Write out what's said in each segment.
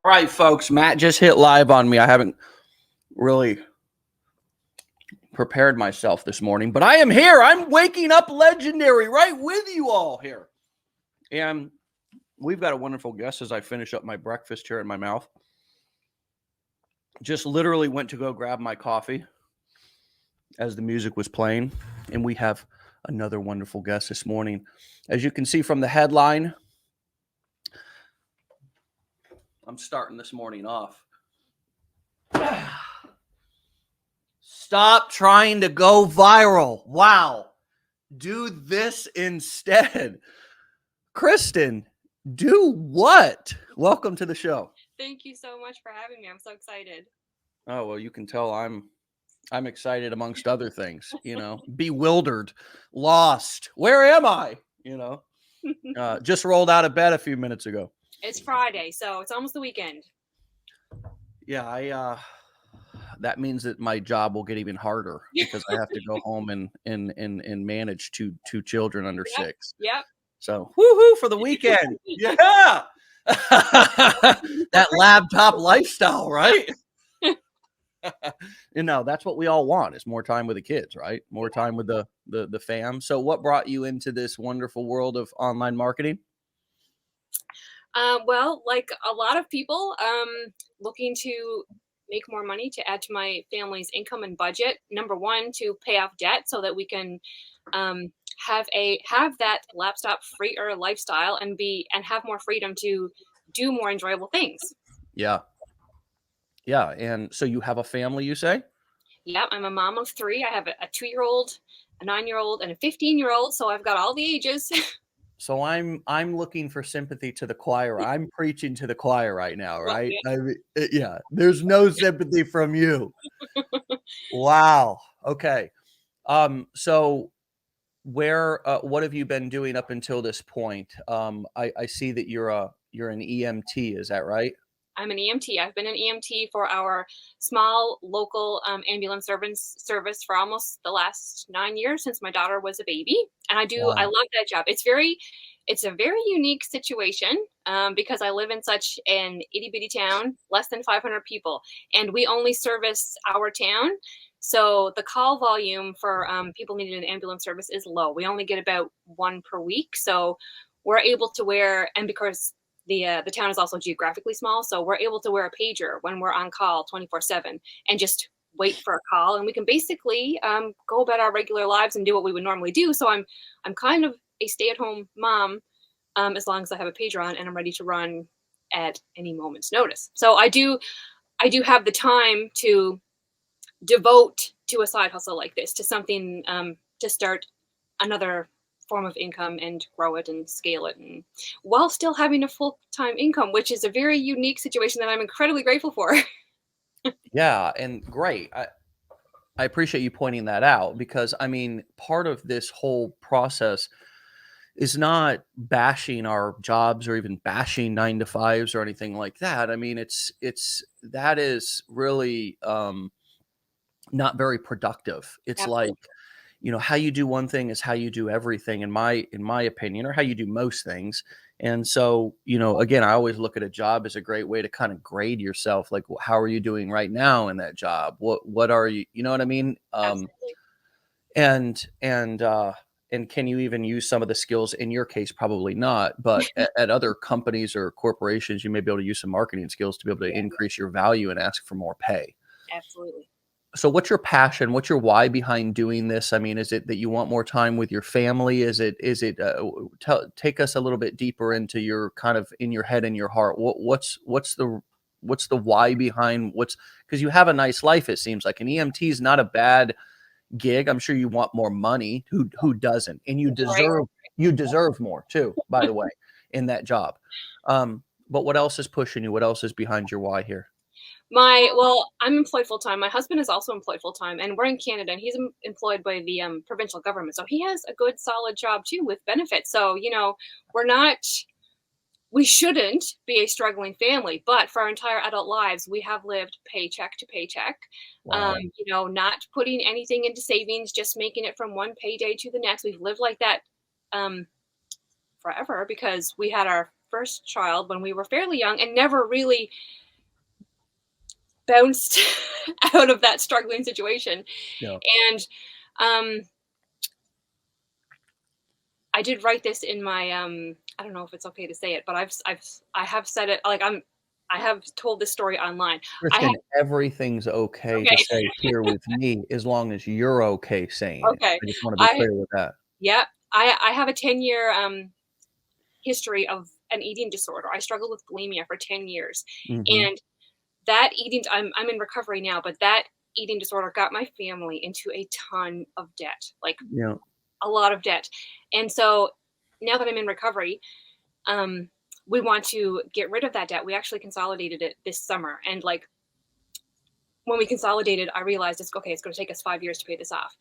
All right, folks, Matt just hit live on me. I haven't really prepared myself this morning, but I am here. I'm waking up legendary right with you all here. And we've got a wonderful guest as I finish up my breakfast here in my mouth. Just literally went to go grab my coffee as the music was playing. And we have another wonderful guest this morning. As you can see from the headline, I'm starting this morning off. Stop trying to go viral. Wow. Do this instead. Kristen, do what? Welcome to the show. Thank you so much for having me. I'm so excited. Oh, well, you can tell I'm excited amongst other things, bewildered, lost. Where am I? Just rolled out of bed a few minutes ago. It's Friday, so it's almost the weekend. Yeah, that means that my job will get even harder because I have to go home and manage two children under 6. Yep. So woohoo for the weekend. Yeah. That laptop lifestyle, right? That's what we all want is more time with the kids, right? More time with the fam. So what brought you into this wonderful world of online marketing? Well, like a lot of people, looking to make more money to add to my family's income and budget. Number one, to pay off debt so that we can have that laptop freer lifestyle and have more freedom to do more enjoyable things. Yeah. And so you have a family, you say? Yeah, I'm a mom of 3. I have a 2-year-old, a 9-year-old, and a 15-year-old. So I've got all the ages. So I'm looking for sympathy to the choir. I'm preaching to the choir right now, right? Yeah, there's no sympathy from you. Wow. Okay. So what have you been doing up until this point? I see that you're an EMT. Is that right? I'm an EMT. I've been an EMT for our small local ambulance service for almost the last 9 years since my daughter was a baby. And I love that job. It's a very unique situation because I live in such an itty bitty town, less than 500 people, and we only service our town. So the call volume for people needing an ambulance service is low. We only get about 1 per week. So we're able to and because the town is also geographically small, so we're able to wear a pager when we're on call 24/7 and just wait for a call, and we can basically go about our regular lives and do what we would normally do. So I'm kind of a stay-at-home mom as long as I have a pager on and I'm ready to run at any moment's notice. So I do have the time to devote to a side hustle like this, to something to start another form of income and grow it and scale it, and while still having a full-time income, which is a very unique situation that I'm incredibly grateful for. Yeah, and great. I appreciate you pointing that out because part of this whole process is not bashing our jobs or even bashing 9-to-5s or anything like that. That is really not very productive. It's Absolutely. like how you do one thing is how you do everything in my opinion, or how you do most things. And so again, I always look at a job as a great way to kind of grade yourself, like how are you doing right now in that job, what are you know what I mean? Absolutely. And can you even use some of the skills? In your case, probably not, but at other companies or corporations, you may be able to use some marketing skills to be able to increase your value and ask for more pay. Absolutely. So what's your passion? What's your why behind doing this? Is it that you want more time with your family? Take us a little bit deeper into your kind of in your head and your heart. What's the why behind because you have a nice life. It seems like an EMT is not a bad gig. I'm sure you want more money. Who doesn't? And you deserve more too, by the way, in that job. But what else is pushing you? What else is behind your why here? I'm employed full-time. My husband is also employed full-time, and we're in Canada, and he's employed by the provincial government. So he has a good, solid job too with benefits. So, we shouldn't be a struggling family, but for our entire adult lives, we have lived paycheck to paycheck. Wow. Not putting anything into savings, just making it from one payday to the next. We've lived like that forever because we had our first child when we were fairly young and never really bounced out of that struggling situation. Yeah. And um, I did write this in my I don't know if it's okay to say it, but I have said it, like, I have told this story online. I have Kristen, everything's okay to Okay. say here with me as long as you're okay saying it. Okay. I just wanna be I clear with that. Yeah, I have a 10-year history of an eating disorder. I struggled with bulimia for 10 years. Mhm. And that eating I'm in recovery now, but that eating disorder got my family into a ton of debt, like Yeah. a lot of debt. And so now that I'm in recovery, um, we want to get rid of that debt. We actually consolidated it this summer. And like when we consolidated, I realized it's okay, it's going to take us 5 years to pay this off.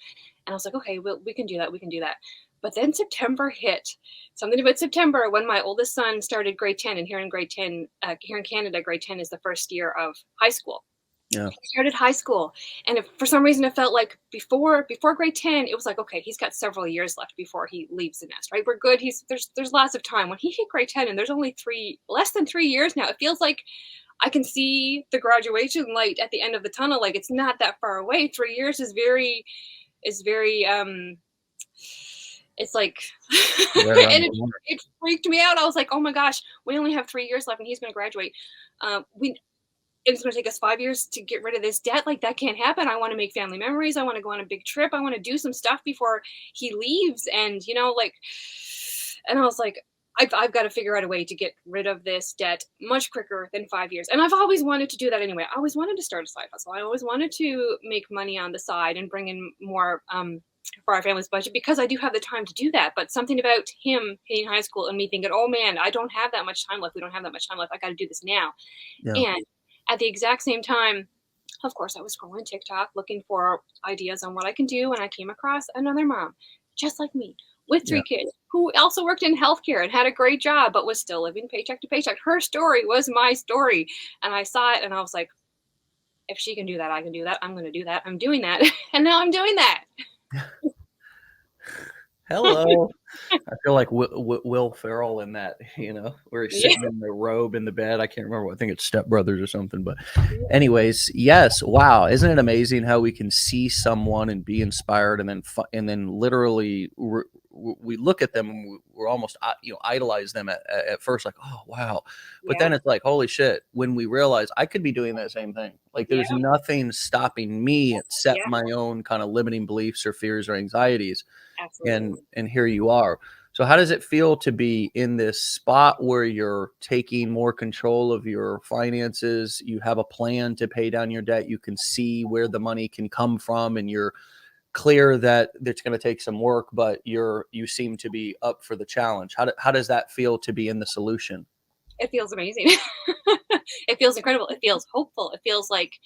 And I was like, okay, well, we can do that. We can do that. But then September hit. Something about September when my oldest son started grade 10. And here in grade 10, here in Canada, grade 10 is the first year of high school. Yeah. He started high school. And if, for some reason, it felt like before grade 10, it was like, okay, he's got several years left before he leaves the nest, right? We're good. There's lots of time. When he hit grade 10 and there's only less than 3 years now, it feels like I can see the graduation light at the end of the tunnel. Like it's not that far away. 3 years is very it's like Right around and the corner. it freaked me out. I was like, oh my gosh, we only have 3 years left and he's gonna graduate. We It's gonna take us 5 years to get rid of this debt. Like that can't happen. I want to make family memories. I want to go on a big trip. I want to do some stuff before he leaves. And like, and I was like, I've got to figure out a way to get rid of this debt much quicker than 5 years. And I've always wanted to do that anyway. I always wanted to start a side hustle. I always wanted to make money on the side and bring in more for our family's budget because I do have the time to do that. But something about him hitting high school and me thinking, oh man, I don't have that much time left. We don't have that much time left. I got to do this now. Yeah. And at the exact same time, of course, I was scrolling TikTok looking for ideas on what I can do, and I came across another mom, just like me, with Yeah. 3 kids, who also worked in healthcare and had a great job, but was still living paycheck to paycheck. Her story was my story. And I saw it and I was like, if she can do that, I can do that. I'm going to do that. I'm doing that. And now I'm doing that. Hello. I feel like Will Ferrell in that, where he's Yeah. sitting in the robe in the bed. I can't remember. I think it's Step Brothers or something. But, anyways, yes. Wow, isn't it amazing how we can see someone and be inspired, and then literally we look at them and we're almost idolize them at first, like, oh wow, but Yeah. then it's like, holy shit, when we realize I could be doing that same thing. Like, there's Yeah. nothing stopping me except Yeah. my own kind of limiting beliefs or fears or anxieties, and Absolutely. here you are. So how does it feel to be in this spot where you're taking more control of your finances? You have a plan to pay down your debt. You can see where the money can come from, and you're clear that it's going to take some work, but you seem to be up for the challenge. How does that feel to be in the solution? It feels amazing. It feels incredible. It feels hopeful. It feels like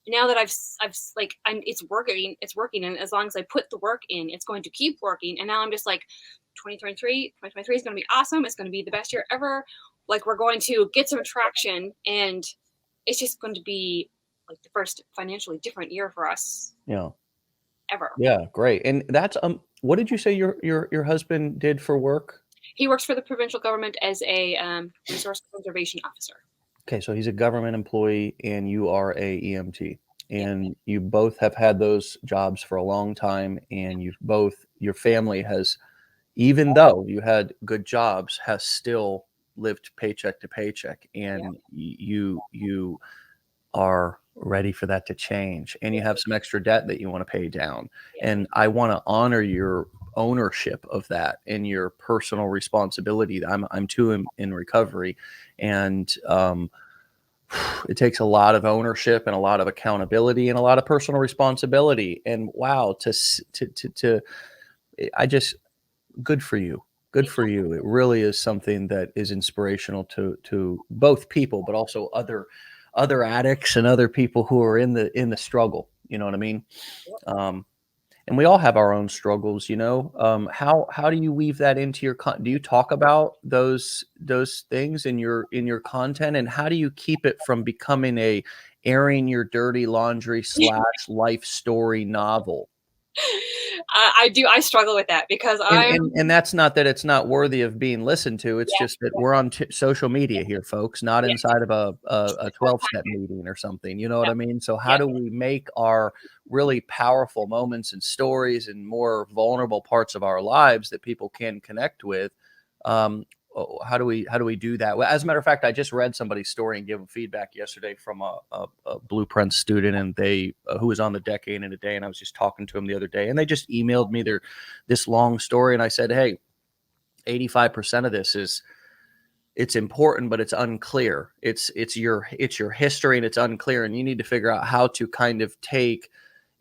now that it's working. And as long as I put the work in, it's going to keep working. And now I'm just like, 2023 is going to be awesome. It's going to be the best year ever. Like we're going to get some traction and it's just going to be like the first financially different year for us Yeah. ever. Yeah, great. And that's what did you say your husband did for work? He works for the provincial government as a resource conservation officer. Okay, so he's a government employee and you are a EMT. Yeah. And you both have had those jobs for a long time, and your family has, even though you had good jobs, has still lived paycheck to paycheck, Yeah. and you are ready for that to change, and you Yeah. have some extra debt that you want to pay down. Yeah. And I want to honor your ownership of that and your personal responsibility. I'm too in recovery, and it takes a lot of ownership and a lot of accountability and a lot of personal responsibility. And wow, I just, good for you. Good Thank for you. you. It really is something that is inspirational to both people, but also other addicts and other people who are in the struggle. You know what I mean? Yep. Um, and we all have our own struggles. How do you weave that into do you talk about those things in your content, and how do you keep it from becoming a airing your dirty laundry / life story novel? I struggle with that because And I'm and and that's not that it's not worthy of being listened to, it's yeah, just that yeah, we're on social media here, folks, not yeah, inside of a full 12-step contact. meeting or something, you know what Yep, I mean? So how yep, do we make our really powerful moments and stories and more vulnerable parts of our lives that people can connect with? Um, how do we do that? Well, as a matter of fact, I just read somebody's story and gave them feedback yesterday from a Blueprint student, and they who was on the Decade in a Day, and I was just talking to him the other day, and they just emailed me their this long story, and I said, hey, 85% of this is it's important, but it's unclear. It's your history, and it's unclear, and you need to figure out how to kind of take,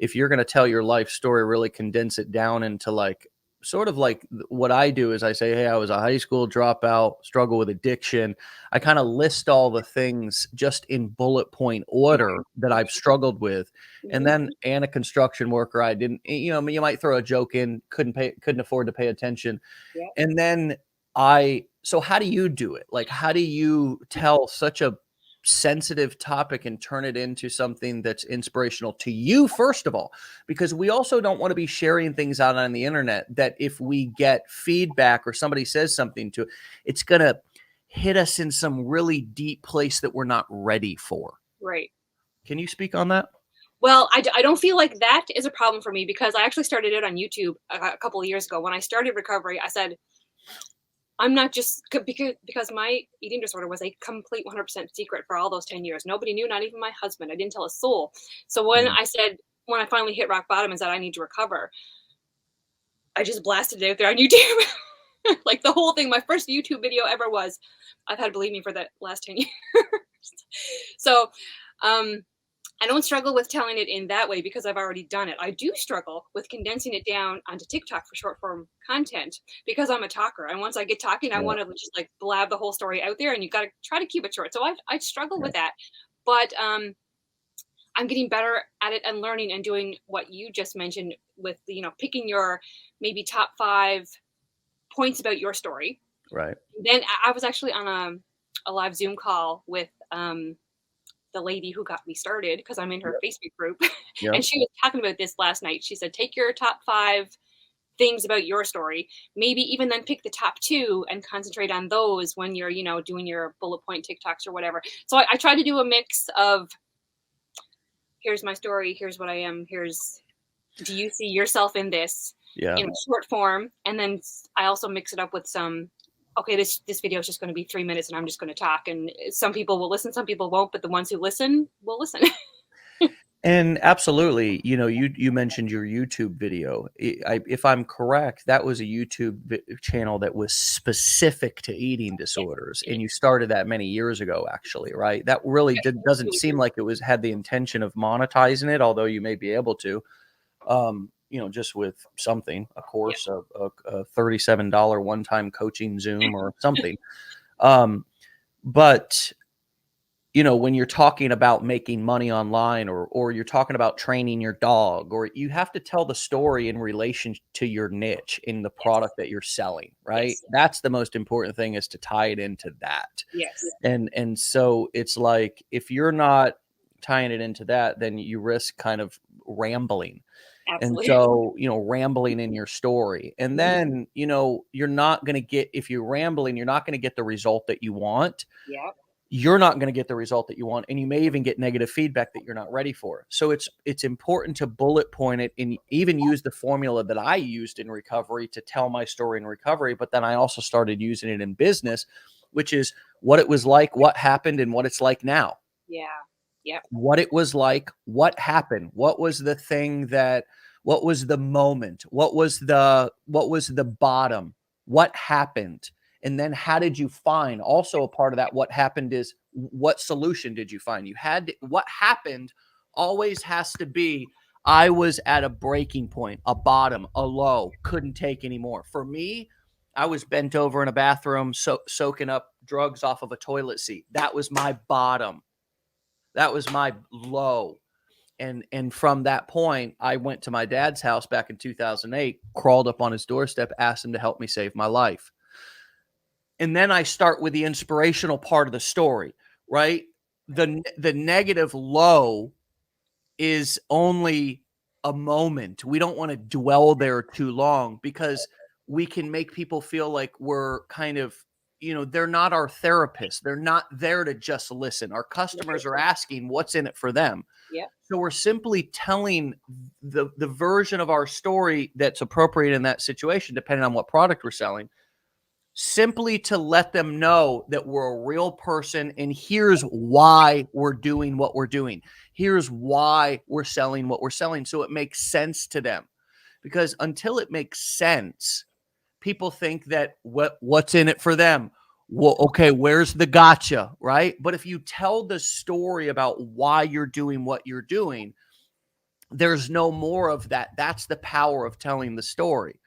if you're going to tell your life story, really condense it down into like sort of like what I do is I say, hey, I was a high school dropout, struggle with addiction. I kind of list all the things just in bullet point order that I've struggled with. And mhm, then, and a construction worker, I didn't, you might throw a joke in, couldn't afford to pay attention. yep, And then so how do you do it? Like, how do you tell such a sensitive topic and turn it into something that's inspirational to you, first of all? Because we also don't want to be sharing things out on the internet that if we get feedback or somebody says something to it, it's going to hit us in some really deep place that we're not ready for. right. Can you speak on that? Well, I don't feel like that is a problem for me because I actually started it on YouTube a couple of years ago. When I started recovery, I said, I'm not just because my eating disorder was a complete 100% secret for all those 10 years. Nobody knew, not even my husband. I didn't tell a soul. So Mm, when I finally hit rock bottom and said I need to recover, I just blasted it out there on YouTube. Like the whole thing. My first YouTube video ever was, I've had Believe Me for the last 10 years. So, um, I don't struggle with telling it in that way because I've already done it. I do struggle with condensing it down onto TikTok for short form content because I'm a talker. And once I get talking, I yeah, want to just like blab the whole story out there, and you got to try to keep it short. So I struggle yeah, with that, but I'm getting better at it and learning and doing what you just mentioned with picking your maybe top 5 points about your story. right. Then I was actually on a live Zoom call with the lady who got me started because I'm in her Yep, Facebook group. yep, And she was talking about this last night. She said, take your top 5 things about your story, maybe even then pick the top 2 and concentrate on those when you're, doing your bullet point TikToks or whatever. So I try to do a mix of here's my story, here's what I am, do you see yourself in this yeah. in short form? And then I also mix it up with some, okay, this video is just going to be 3 minutes and I'm just going to talk. And some people will listen, some people won't, but the ones who listen will listen. And absolutely, you mentioned your YouTube video. If I'm correct, that was a YouTube channel that was specific to eating Yes, disorders, it and you is. started that many years ago, actually, right? That really Yes, doesn't seem like it was had the intention of monetizing it, although you may be able to, just with something, a yeah, course, a $37 one-time coaching Zoom or something. Um, but when you're talking about making money online, or you're talking about training your dog, or you have to tell the story in relation to your niche in the yes, product that you're selling, right? yes, That's the most important thing, is to tie it into that. yes, And so it's like, if you're not tying it into that, then you risk kind of rambling. And absolutely. so, rambling in your story. And Mhm. then, you're not going to get, if you're rambling, you're not going to get the result that you want. Yep. You're not going to get the result that you want, and you may even get negative feedback that you're not ready for. So it's important to bullet point it, and even use the formula that I used in recovery to tell my story in recovery. But then I also started using it in business, which is what it was like, what happened, and what it's like now. Yeah. Yep. What it was like, what happened, what was the thing that, what was the moment, what was the bottom, what happened, and then how did you find, also a part of that what happened is what solution did you find. What happened always has to be, I was at a breaking point, a bottom, a low, couldn't take anymore. For me, I was bent over in a bathroom, soaking up drugs off of a toilet seat. That was my bottom. That was my low. And from that point, I went to my dad's house back in 2008, crawled up on his doorstep, asked him to help me save my life. And then I start with the inspirational part of the story, right? The negative low is only a moment. We don't want to dwell there too long because we can make people feel like we're kind of, they're not our therapists. They're not there to just listen. Our Right. customers are asking what's in it for them. Yeah. So we're simply telling the version of our story that's appropriate in that situation, depending on what product we're selling, simply to let them know that we're a real person and here's why we're doing what we're doing. Here's why we're selling what we're selling. So it makes sense to them. Because until it makes sense, people think that what's in it for them. Well, okay, where's the gotcha, right? But if you tell the story about why you're doing what you're doing, there's no more of that. That's the power of telling the story.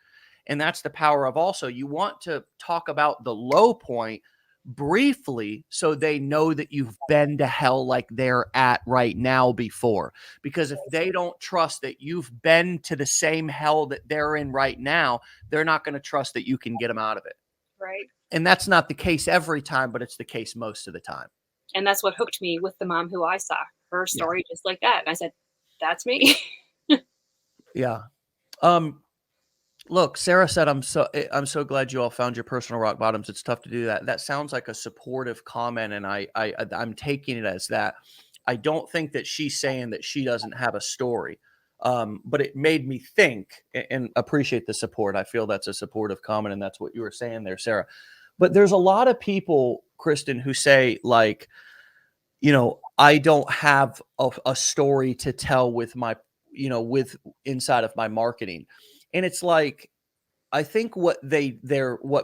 And that's the power of also, you want to talk about the low point briefly so they know that you've been to hell like they're at right now before. Because if they don't trust that you've been to the same hell that they're in right now, they're not going to trust that you can get them out of it. Right. And that's not the case every time, but it's the case most of the time. And that's what hooked me with the mom who I saw. Her Yeah. story just like that. And I said, "That's me." Yeah. Um, Look, Sarah said, I'm so glad you all found your personal rock bottoms. It's tough to do that." That sounds like a supportive comment, and I'm taking it as that. I don't think that she's saying that she doesn't have a story, but it made me think and appreciate the support. I feel that's a supportive comment, and that's what you were saying there, Sarah. But there's a lot of people, Kristen, who say like, I don't have a story to tell with my, with inside of my marketing, and it's like I think what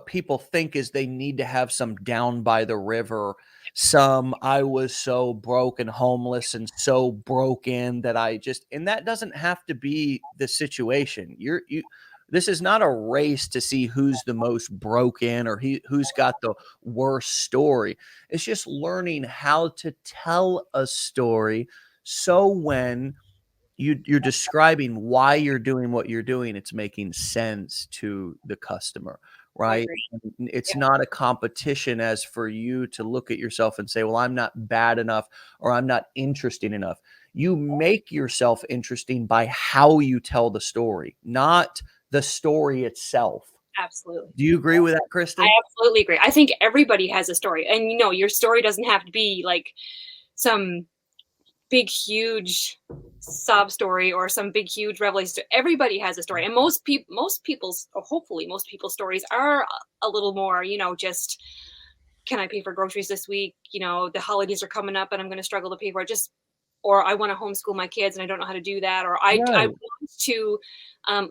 people think is they need to have some down by the river, some I was so broke and homeless and so broken that and that doesn't have to be the situation. This is not a race to see who's the most broken or who's got the worst story. It's just learning how to tell a story so when you're describing why you're doing what you're doing, it's making sense to the customer, I right? agree. And it's Yeah. not a competition as for you to look at yourself and say, well, I'm not bad enough or I'm not interesting enough. You make yourself interesting by how you tell the story, not the story itself. Absolutely. Do you agree with that, I Kristen? absolutely agree. I think everybody has a story. And your story doesn't have to be like some big huge sob story or some big huge revelation. Everybody has a story. And most people's, or hopefully most people's stories are a little more, just, can I pay for groceries this week? The holidays are coming up and I'm going to struggle to pay for it. Just, or I want to homeschool my kids and I don't know how to do that. Or I Right. want to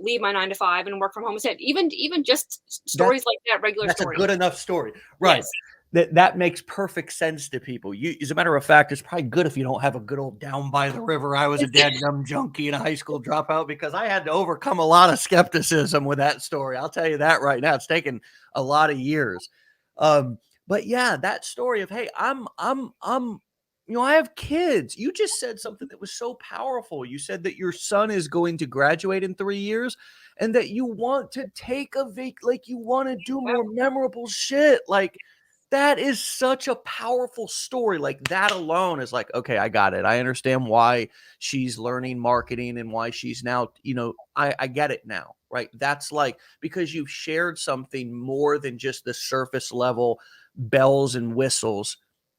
leave my 9 to 5 and work from home instead. Even just That's stories like that, regular That's a stories. good enough story. Right. Yes. That makes perfect sense to people. As a matter of fact, it's probably good if you don't have a good old down by the river. I was a dadgum junkie and a high school dropout because I had to overcome a lot of skepticism with that story. I'll tell you that right now. It's taken a lot of years. But yeah, that story of, hey, I have kids. You just said something that was so powerful. You said that your son is going to graduate in 3 years and that you want to take like you want to do more memorable shit. Like that is such a powerful story. Like that alone is like, okay, I got it. I understand why she's learning marketing and why she's now, I get it now, right? That's like because you've shared something more than just the surface level bells and whistles.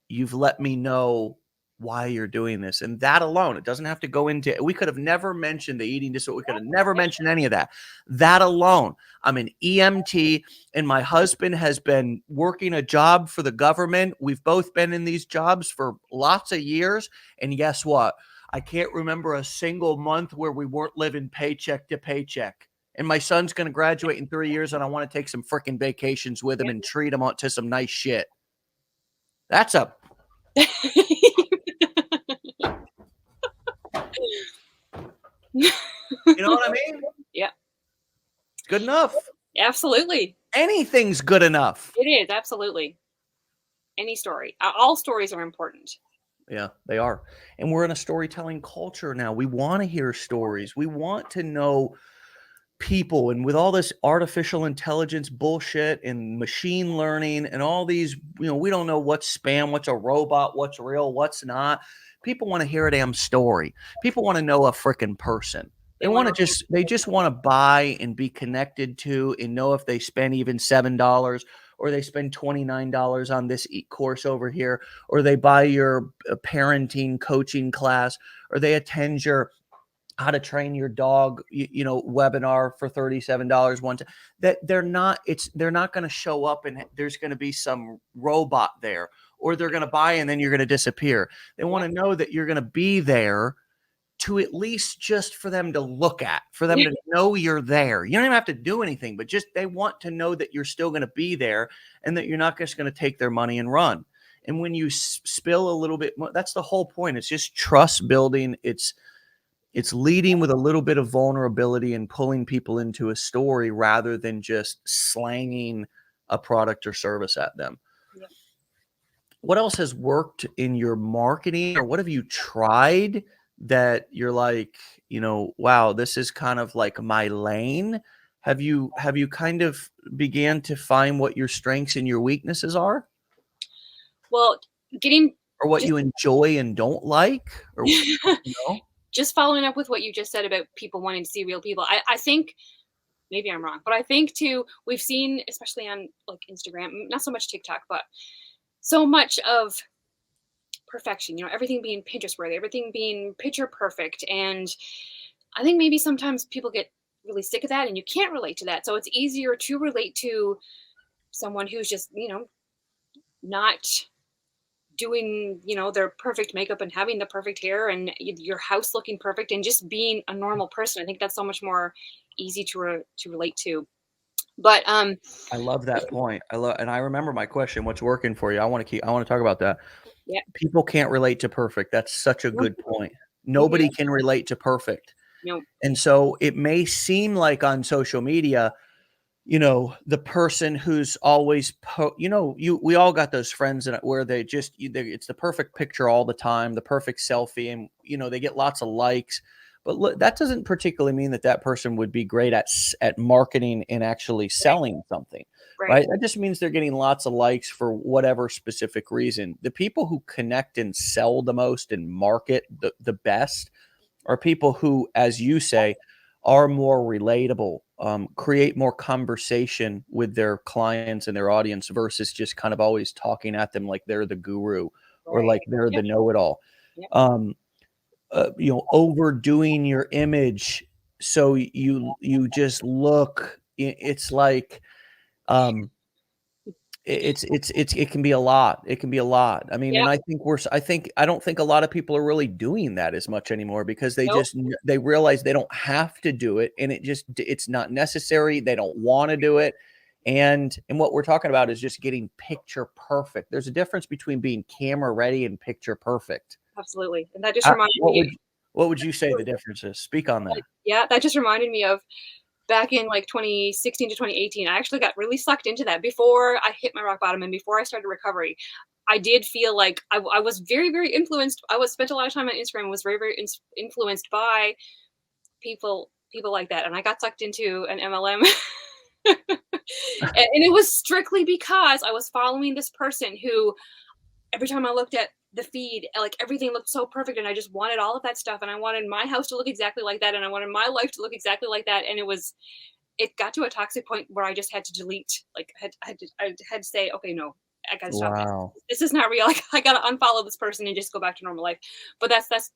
You've let me know why you're doing this. And that alone, it doesn't have to go into, we could have never mentioned the eating disorder. We could have never mentioned any of that. That alone, I'm an EMT and my husband has been working a job for the government. We've both been in these jobs for lots of years. And guess what? I can't remember a single month where we weren't living paycheck to paycheck. And my son's going to graduate in 3 years, and I want to take some freaking vacations with him and treat him to some nice shit. That's a Yeah. You know what I mean? Yeah, Good enough. absolutely. Anything's good enough. It is, absolutely. Any story. All stories are important. Yeah, they are. And we're in a storytelling culture now. We want to hear stories. We want to know people. And with all this artificial intelligence bullshit and machine learning and all these, we don't know what's spam, what's a robot, what's real, what's not. People want to hear a damn story. People want to know a freaking person. They They want wanna to just they just wanna buy and be connected to and know if they spend even $7 or they spend $29 on this course over here, or they buy your, parenting coaching class, or they attend your how to train your dog, webinar for $37 one time. That they're not gonna show up and there's gonna be some robot there, or they're gonna buy and then you're gonna disappear. They Yep. wanna know that you're gonna be there to at least just for them to look at, for them to know you're there. You don't even have to do anything, but just they want to know that you're still going to be there and that you're not just going to take their money and run. And when you spill a little bit, that's the whole point. It's just trust building. It's leading with a little bit of vulnerability and pulling people into a story rather than just slanging a product or service at them. Yep. What else has worked in your marketing, or what have you tried that you're like, wow, this is kind of like my lane? Have you kind of began to find what your strengths and your weaknesses are, Well, getting or what just you enjoy and don't like, or you know? just following up with what you just said about people wanting to see real people. I think maybe I'm wrong, but I think too we've seen, especially on like Instagram, not so much TikTok, but so much of perfection. Everything being Pinterest worthy, everything being picture perfect, and I think maybe sometimes people get really sick of that, and you can't relate to that. So it's easier to relate to someone who's just not doing their perfect makeup and having the perfect hair and your house looking perfect and just being a normal person. I think that's so much more easy to relate to. But I love that point. And I remember my question, what's working for you? I want to talk about that. yeah. People can't relate to perfect. That's such a good point. Hmm. Nobody can relate to perfect. No. And so it may seem like on social media, the person who's always we all got those friends where it's the perfect picture all the time, the perfect selfie, and they get lots of likes. But look, that doesn't particularly mean that that person would be great at marketing and actually Right. selling something, Right. right? That just means they're getting lots of likes for whatever specific reason. The people who connect and sell the most and market the best are people who, as you say, are more relatable, create more conversation with their clients and their audience versus just kind of always talking at them like they're the guru or Right. like they're Yep. the know-it-all. Yep. Overdoing your image so you just look. It's like um, it can be a lot. It can be a lot. I mean, and Yep. I don't think a lot of people are really doing that as much anymore because Nope. they realize they don't have to do it, and it's not necessary. They don't want to do it. And what we're talking about is just getting picture perfect. There's a difference between being camera ready and picture perfect. Absolutely. And that just Uh, reminded what me. would what would you say the difference is? Speak on that. Yeah, that just reminded me of back in like 2016 to 2018. I actually got really sucked into that before I hit my rock bottom and before I started recovery. I did feel like I was very, very influenced. I was spent a lot of time on Instagram and was very, very influenced by people like that. And I got sucked into an MLM. And it was strictly because I was following this person who every time I looked at the feed, like everything looked so perfect, and I just wanted all of that stuff, and I wanted my house to look exactly like that, and I wanted my life to look exactly like that, and it got to a toxic point where I just had to delete, like I had to say, okay, no, I gotta stop this. Wow. This is not real. Like I gotta unfollow this person and just go back to normal life. But that's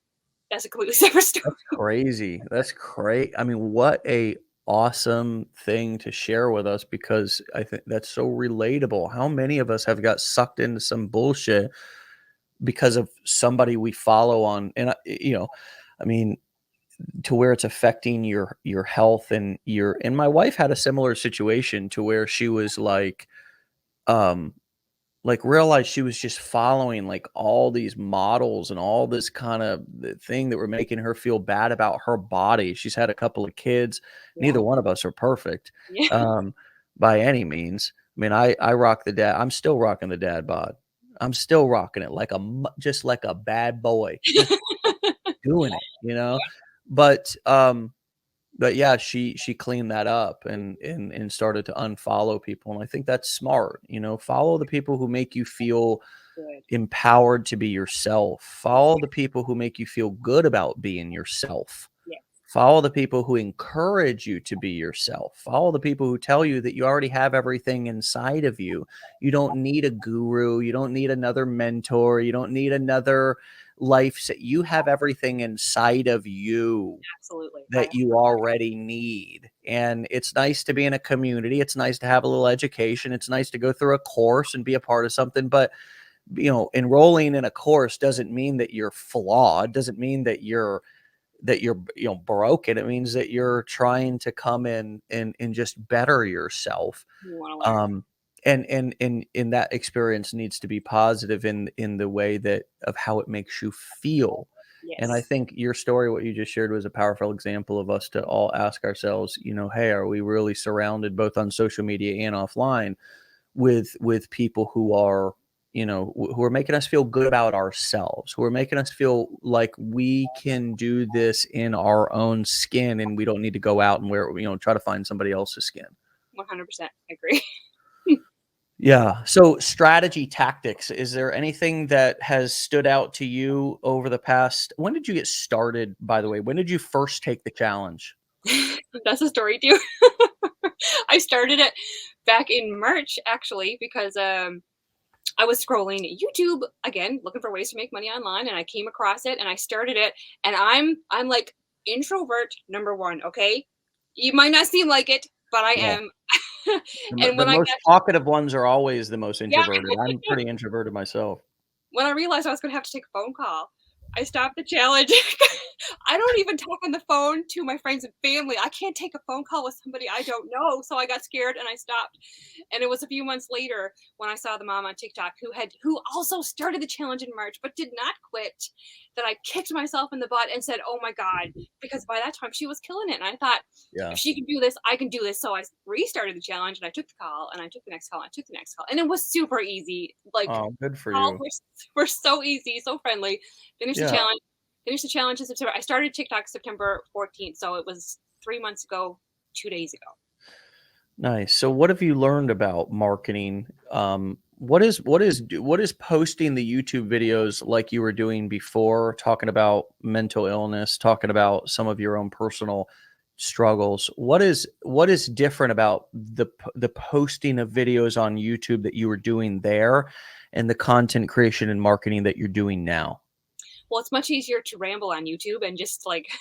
a completely separate story. Crazy. That's great. I mean, what a awesome thing to share with us because I think that's so relatable. How many of us have got sucked into some bullshit because of somebody we follow on I mean, to where it's affecting your health and my wife had a similar situation to where she was um realized she was just following, like, all these models and all this kinda thing that were making her feel bad about her body. She's had a couple of kids. Yeah. Neither one of us are perfect, Yeah. um, by any means. I mean, I rock the dad I'm still rocking the dad bod. I'm still rocking it like just like a bad boy, just doing it, you know? But, but yeah, she cleaned that up and started to unfollow people, and I think that's smart, follow the people who make you feel Good. empowered to be yourself. Yeah. Follow the people who make you feel good about being yourself. Yes. Follow the people who encourage you to be yourself. Follow the people who tell you that you already have everything inside of you. You don't need a guru. You don't need another mentor. You don't need another you have everything inside of you Absolutely. I that you already need. And it's nice to be in a community. It's nice to have a little education. It's nice to go through a course and be a part of something. But, enrolling in a course doesn't mean that you're flawed, doesn't mean that you're broken. It means that you're trying to come in and just better yourself. you want to learn. um and that experience needs to be positive in the way that of how it makes you feel. And I Yes. think your story, what you just shared, was a powerful example of us to all ask ourselves, hey, are we really surrounded both on social media and offline with people who are, who are making us feel good about ourselves, who are making us feel like we can do this in our own skin and we don't need to go out and try to find somebody else's skin. 100% agree. Yeah. So strategy tactics, is there anything that has stood out to you over the past, when did you get started, by the way? When did you first take the challenge? That's a story too. I started it back in March actually because I was scrolling YouTube again, looking for ways to make money online, and I came across it and I started it. And I'm like introvert number one. Okay, you might not seem like it, but I Yeah. am. The And the when I most got talkative ones are always the most yeah, introverted. I'm pretty introverted myself. when I realized I was going to have to take a phone call, I stopped the challenge. I don't even talk on the phone to my friends and family. I can't take a phone call with somebody I don't know. So I got scared and I stopped. And it was a few months later when I saw the mom on TikTok who also started the challenge in March but did not quit, that I kicked myself in the butt and said, "Oh my god," because by that time she was killing it. And I thought, if Yeah. she can do this, I can do this. So I restarted the challenge and I took the call and I took the next call and I took the next call. And it was super easy. Like Oh, good for calls you. were so easy, so friendly. Finished the Yeah. challenge. Finished the challenge in September. I started TikTok September 14th, so it was 3 months ago, 2 days ago. Nice. So what have you learned about marketing? What is posting the YouTube videos like you were doing before, talking about mental illness, talking about some of your own personal struggles? What is different about the posting of videos on YouTube that you were doing there and the content creation and marketing that you're doing now? Well, it's much easier to ramble on YouTube and just like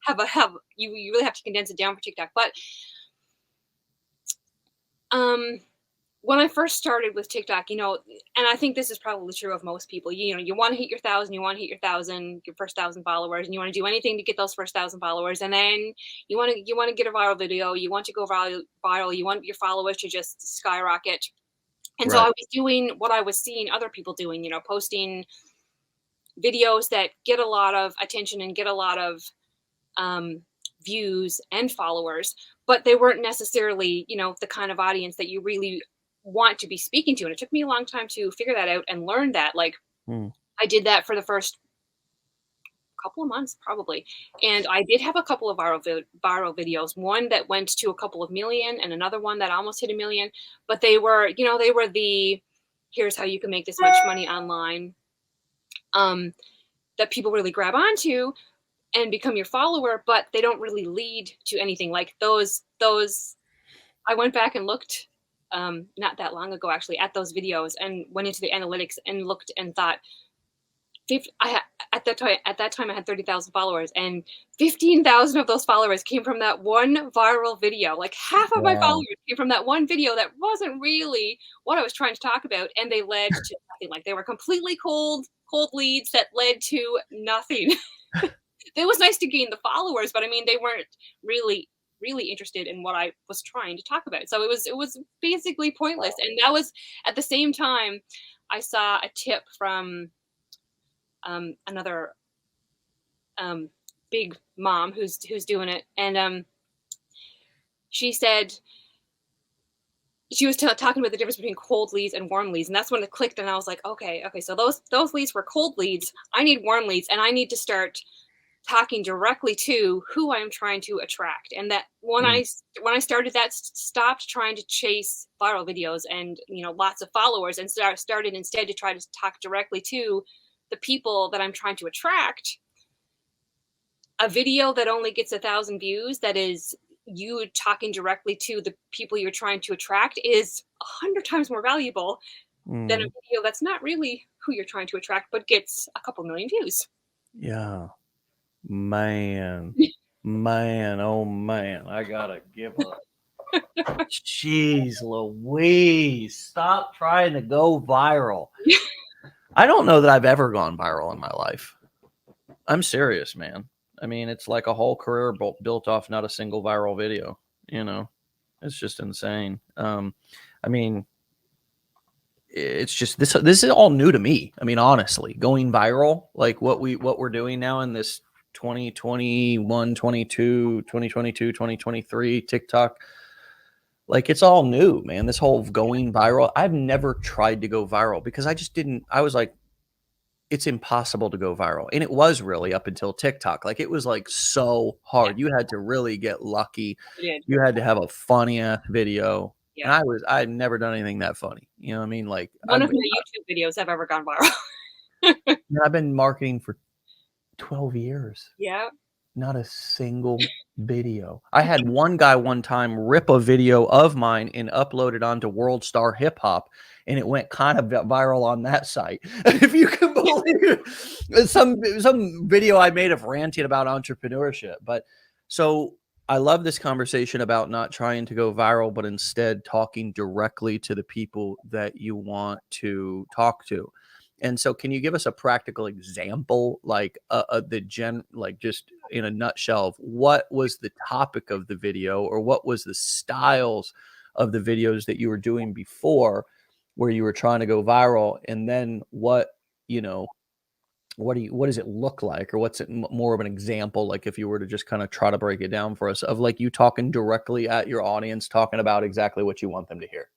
have you really have to condense it down for TikTok. But um when I first started with TikTok, and I think this is probably true of most people, you want to hit your thousand, you want to hit your first 1,000 followers, and you want to do anything to get those first 1,000 followers, and then you want to get a viral video, you want to go viral, you want your followers to just skyrocket. And so I Right. was doing what I was seeing other people doing, posting videos that get a lot of attention and get a lot of um, views and followers, but they weren't necessarily, the kind of audience that you really want to be speaking to. And it took me a long time to figure that out and learn that. Like, Mm. I did that for the first couple of months, probably. And I did have a couple of viral videos, one that went to a couple of million and another one that almost hit a million. But they were the here's how you can make this much money online um, that people really grab onto and become your follower, but they don't really lead to anything like those. I went back and looked not that long ago actually at those videos and went into the analytics and looked and thought, at that time I had 30,000 followers, and 15,000 of those followers came from that one viral video. Like half of my Wow. followers came from that one video that wasn't really what I was trying to talk about, and they led to nothing. Like they were completely cold leads that led to nothing. It was nice to gain the followers, but I mean, they weren't really interested in what I was trying to talk about. So it was basically pointless. And that was at the same time I saw a tip from another big mom who's doing it, and she said she was talking about the difference between cold leads and warm leads, and that's when it clicked. And I was like, okay, so those leads were cold leads. I need warm leads, and I need to start talking directly to who I'm trying to attract. And that Mm. when I started that, stopped trying to chase viral videos and lots of followers, and started instead to try to talk directly to the people that I'm trying to attract. a video that only gets 1,000 views, that is you talking directly to the people you're trying to attract, is 100 times more valuable than a Mm, video that's not really who you're trying to attract, but gets a couple million views. yeah. Man. Man, oh man, I gotta give up. Jeez Louise, stop trying to go viral. I don't know that I've ever gone viral in my life. I'm serious, man. I mean, it's like a whole career built off not a single viral video. You know, it's just insane. I mean, it's just this. This is all new to me. I mean, honestly, going viral, like what we're doing now in this 2021, 22, 2022, 2023 TikTok, like it's all new, man. This whole going viral. I've never tried to go viral because I just didn't. I was like, it's impossible to go viral. And it was really up until TikTok. Like it was like so Yeah, hard. You had to really get lucky. it did. You had to have a funny ass video. And Yeah. I had never done anything that funny. You know what I mean? Like None of my YouTube videos have ever gone viral. I've been marketing for 12 years. Yeah. Not a single video. I had one guy one time rip a video of mine and upload it onto World Star Hip Hop, and it went kind of viral on that site. If you can believe it. Some video I made of ranting about entrepreneurship. But so I love this conversation about not trying to go viral, but instead talking directly to the people that you want to talk to. And so, can you give us a practical example, like like just in a nutshell, of what was the topic of the video, or what was the styles of the videos that you were doing before, where you were trying to go viral, and then what, you know, what does it look like, or what's it more of an example, like if you were to just kind of try to break it down for us, of like you talking directly at your audience, talking about exactly what you want them to hear.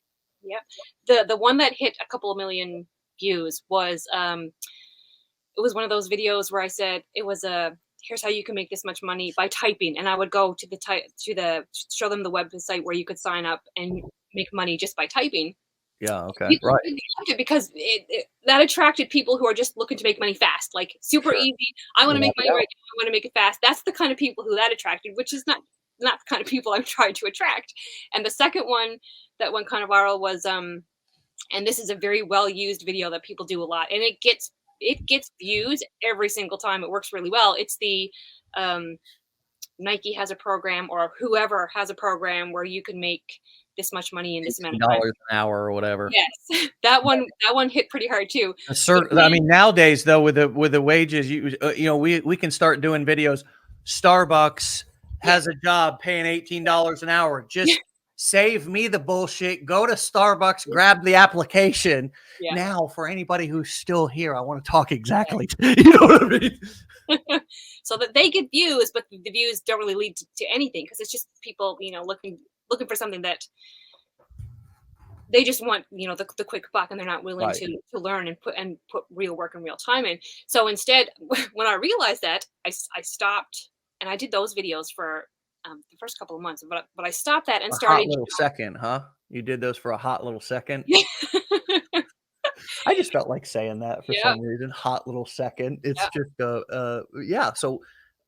Yep. The one that hit a couple of million views was it was one of those videos where I said it was a here's how you can make this much money by typing, and I would go to the show them the website where you could sign up and make money just by typing. Yeah. Okay. People Right. really loved it because that attracted people who are just looking to make money fast, like super Sure. easy. I want to Without make a money doubt. right now. I want to make it fast. That's the kind of people who that attracted, which is not the kind of people I'm trying to attract. And the second one that went kind of viral was and this is a very well used video that people do a lot, and it gets views every single time. It works really well. It's the um, Nike has a program, or whoever has a program where you can make this much money in this amount of time. $18 an hour or whatever. Yes, that one hit pretty hard too. But I then, mean, nowadays though, with the wages, you know, we can start doing videos. Starbucks yeah, has a job paying $18 an hour. Just save me the bullshit. Go to Starbucks, grab the application. yeah. Now, for anybody who's still here, I want to talk exactly. You know what I mean? So that they get views, but the views don't really lead to anything because it's just people, looking for something that they just want, the quick buck, and they're not willing Right. to learn and put real work and real time in. So instead, when I realized that, I stopped, and I did those videos for the first couple of months, but I stopped that and A hot started. little second, huh? You did those for a hot little second. Yeah, I just felt like saying that for yeah, some reason. Hot little second. It's yeah, just yeah. So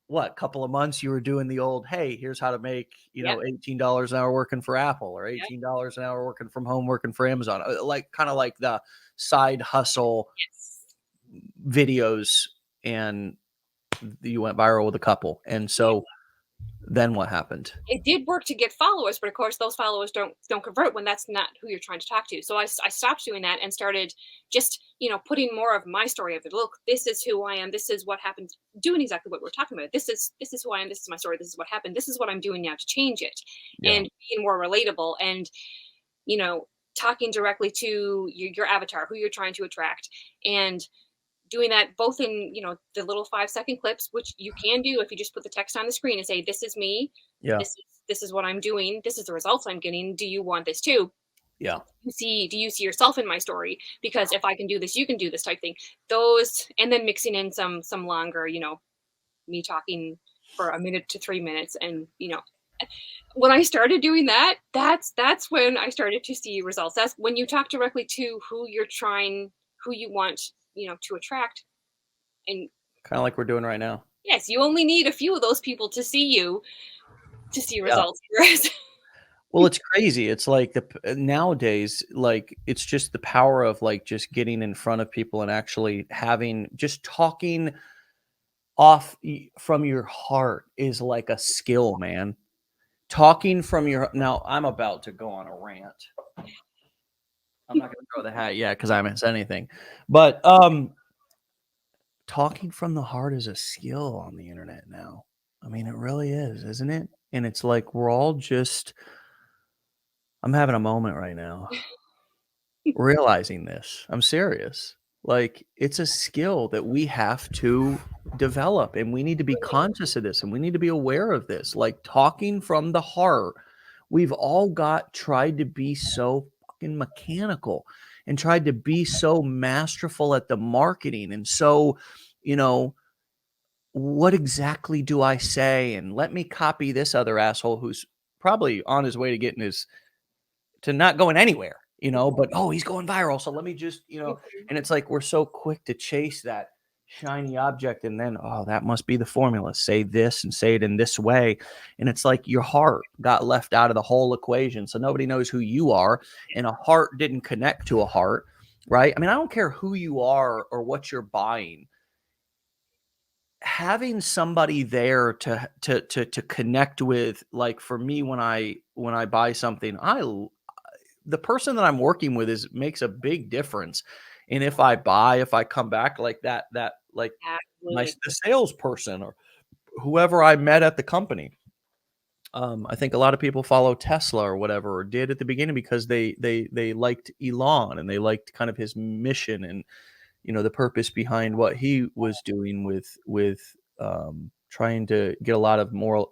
what, couple of months you were doing the old, hey, here's how to make, yeah, $18 an hour working for Apple, or yeah. $18 an hour working from home, working for Amazon. Like kind of like the side hustle Yes. videos, and you went viral with a couple. And so then what happened? It did work to get followers, but of course those followers don't convert when that's not who you're trying to talk to. So I stopped doing that and started just putting more of my story of it. Look, this is who I am. This is what happened. Doing exactly what we're talking about. This is who I am. This is my story. This is what happened. This is what I'm doing now to change it, Yeah. and being more relatable, and you know talking directly to your avatar, who you're trying to attract, and doing that both in the little 5-second clips, which you can do if you just put the text on the screen and say, this is me, Yeah. this is what I'm doing, this is the results I'm getting, do you want this too? Yeah. Do you see yourself in my story? Because if I can do this, you can do this type thing. Those, and then mixing in some longer, me talking for a minute to 3 minutes, and when I started doing that, that's when I started to see results. That's when you talk directly to who you want, to attract. And Kind of like we're doing right now. Yes, you only need a few of those people to see you to see Yeah. results. Whereas Well, it's crazy. It's like nowadays, like it's just the power of like just getting in front of people and actually having just talking from your heart is like a skill, man. Talking from your now, I'm about to go on a rant. I'm not gonna throw the hat yet because I haven't said anything. But talking from the heart is a skill on the internet now. I mean, it really is, isn't it? And it's like we're all just I'm having a moment right now realizing this. I'm serious. Like it's a skill that we have to develop and we need to be conscious of this and we need to be aware of this. Like talking from the heart. We've all got tried to be so fucking mechanical and tried to be so masterful at the marketing and so, you know, what exactly do I say? And let me copy this other asshole who's probably on his way to getting his to not going anywhere, but oh, he's going viral. So let me just, and it's like we're so quick to chase that shiny object and then, oh, that must be the formula. Say this and say it in this way. And it's like your heart got left out of the whole equation. So nobody knows who you are. And a heart didn't connect to a heart, right? I mean, I don't care who you are or what you're buying. Having somebody there to connect with, like for me, when I buy something, the person that I'm working with is makes a big difference. And if I come back like that like absolutely. the salesperson or whoever I met at the company. I think a lot of people follow Tesla or whatever or did at the beginning because they liked Elon and they liked kind of his mission and the purpose behind what he was doing with trying to get a lot of moral,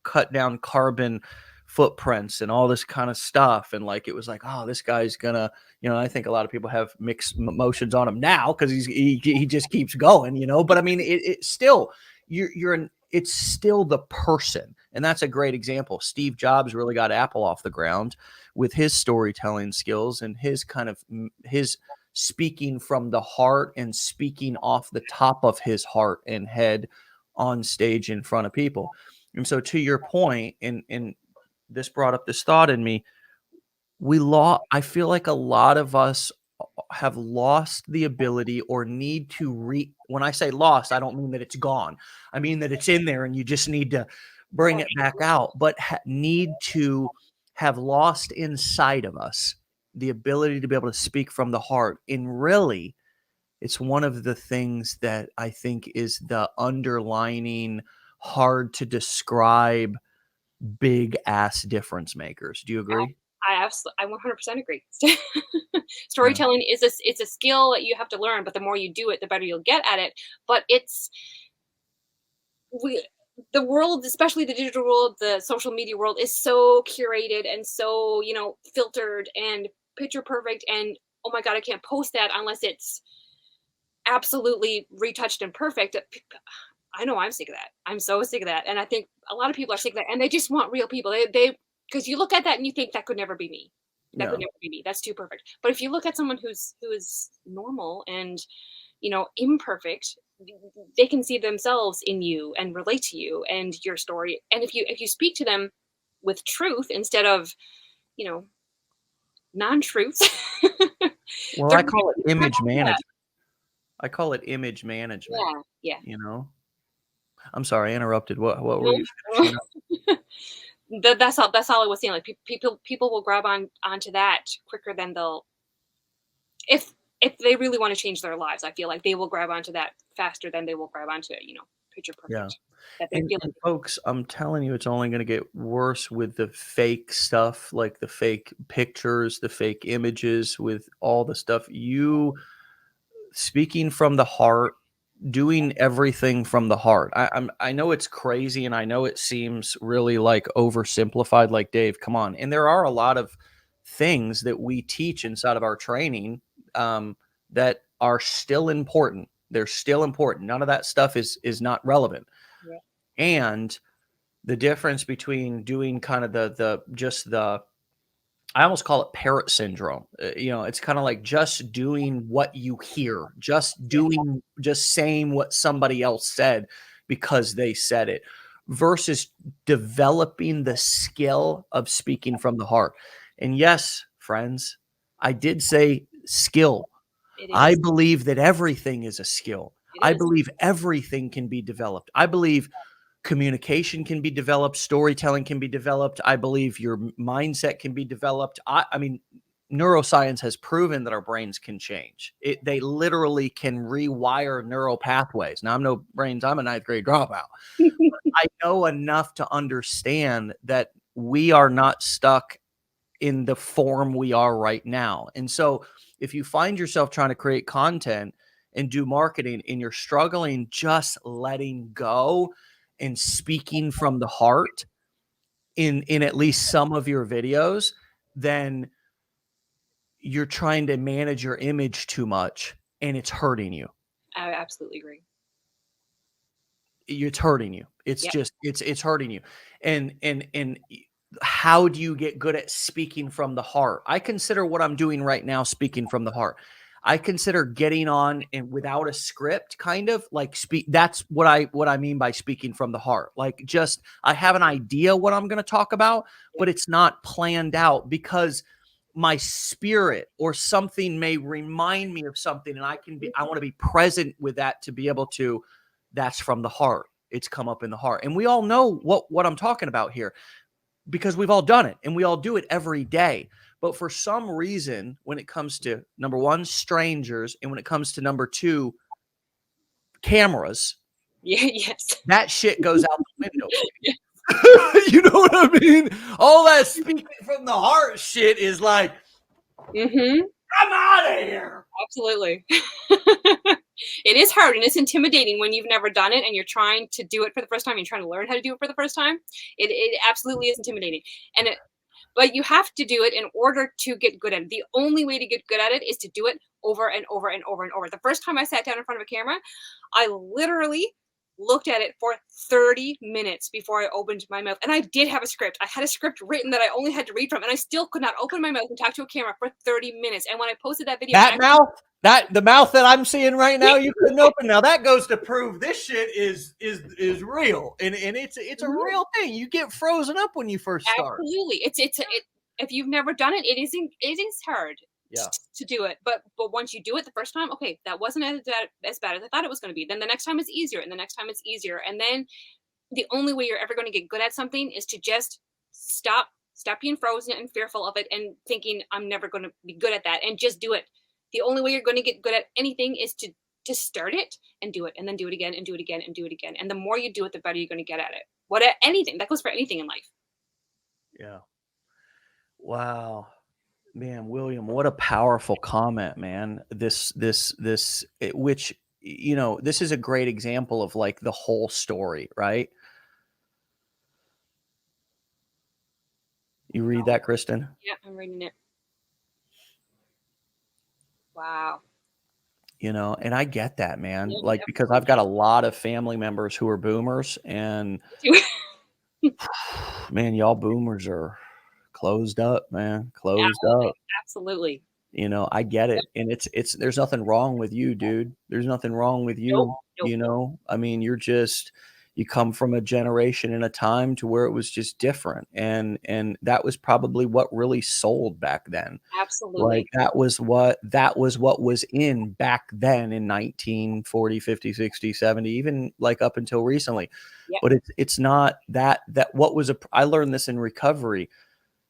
cut down carbon footprints and all this kind of stuff. And like it was like, oh, this guy's gonna, I think a lot of people have mixed emotions on him now because he just keeps going, But I mean, it still it's still the person, and that's a great example. Steve Jobs really got Apple off the ground with his storytelling skills and his kind of his speaking from the heart and speaking off the top of his heart and head on stage in front of people. And so to your point, and this brought up this thought in me, I feel like a lot of us have lost the ability or need to when I say lost, I don't mean that it's gone. I mean that it's in there and you just need to bring it back out, but need to have lost inside of us the ability to be able to speak from the heart. And really, it's one of the things that I think is the underlining hard to describe big ass difference makers. Do you agree? I 100% agree. Yeah. Storytelling is it's a skill that you have to learn, but the more you do it, the better you'll get at it. But we the world, especially the digital world, the social media world, is so curated and so filtered and picture perfect. And oh my god, I can't post that unless it's absolutely retouched and perfect. I know I'm sick of that. I'm so sick of that, and I think a lot of people are sick of that, and they just want real people. They because you look at that and you think that could never be me. That Yeah. could never be me. That's too perfect. But if you look at someone who is normal and imperfect, they can see themselves in you and relate to you and your story. And if you speak to them with truth instead of you know non-truths, Well, they're I gonna call it grab image onto that. management. I call it image management, Yeah, yeah. you know? I'm sorry, I interrupted. What were No, you finishing up? that's all I was saying. Like people will grab onto that quicker than they'll if if they really want to change their lives. I feel like they will grab onto that faster than they will grab onto picture Yeah. perfect. That they feel And like folks, I'm telling you, it's only gonna get worse with the fake stuff, like the fake pictures, the fake images, with all the stuff. You speaking from the heart, doing everything from the heart. I know it's crazy and I know it seems really like oversimplified, like Dave, come on. And there are a lot of things that we teach inside of our training that are still important. They're still important. None of that stuff is not relevant. yeah, And the difference between doing kind of the just the I almost call it parrot syndrome. It's kind of like just doing what you hear, yeah, just saying what somebody else said. because they said it, versus developing the skill of speaking from the heart. And yes, friends, I did say skill. It I is. believe that everything is a skill. It I is. believe everything can be developed. I believe communication can be developed, storytelling can be developed. I believe your mindset can be developed. I mean, neuroscience has proven that our brains can change. They literally can rewire neural pathways. Now, I'm no brains, I'm a ninth grade dropout. I know enough to understand that we are not stuck in the form we are right now. And so if you find yourself trying to create content and do marketing and you're struggling just letting go and speaking from the heart in at least some of your videos, then you're trying to manage your image too much and it's hurting you. I absolutely agree. It's hurting you. It's Yep. just it's hurting you. And how do you get good at speaking from the heart? I consider what I'm doing right now speaking from the heart. I consider getting on and without a script, kind of like speak. That's what I mean by speaking from the heart. Like, just I have an idea what I'm going to talk about, Yep. but it's not planned out because my spirit or something may remind me of something, and I want to be present with that to be able to. That's from the heart. It's come up in the heart. And we all know what I'm talking about here because we've all done it and we all do it every day. But for some reason, when it comes to number one, strangers, and when it comes to number two, cameras, Yeah. Yes. that shit goes out the window. You know what I mean? All that speaking from the heart shit is like, Mm-hmm. I'm out of here. Absolutely. It is hard and it's intimidating when you've never done it and you're trying to do it for the first time. You're trying to learn how to do it for the first time. It absolutely is intimidating. And but you have to do it in order to get good at it. The only way to get good at it is to do it over and over and over and over. The first time I sat down in front of a camera, I literally looked at it for 30 minutes before I opened my mouth. And I did have a script. I had a script written that I only had to read from, and I still could not open my mouth and talk to a camera for 30 minutes. And when I posted that video, That mouth, the mouth that I'm seeing right now, you couldn't open. Now that goes to prove this shit is real, and it's a real thing. You get frozen up when you first start. absolutely, if you've never done it, it is hard Yeah. to do it. But once you do it the first time, okay, that wasn't as bad as I thought it was going to be. Then the next time it's easier, and the next time it's easier, and then the only way you're ever going to get good at something is to just stop being frozen and fearful of it and thinking I'm never going to be good at that, and just do it. The only way you're going to get good at anything is to start it and do it, and then do it again and do it again and do it again. And the more you do it, the better you're going to get at it. Anything that goes for anything in life. Yeah. Wow. Man, William, what a powerful comment, man. Which, this is a great example of like the whole story, right? You read that, Kristen? Yeah, I'm reading it. Wow. And I get that, man. Yeah, Like, because I've got a lot of family members who are boomers, and man, y'all boomers are closed up, man. Closed up. Absolutely. I get it. And there's nothing wrong with you, dude. There's nothing wrong with you. Nope. I mean, you come from a generation and a time to where it was just different. And that was probably what really sold back then. Absolutely. Like that was what was in back then in 1940, 50, 60, 70, even like up until recently. Yep. But it's not that I learned this in recovery.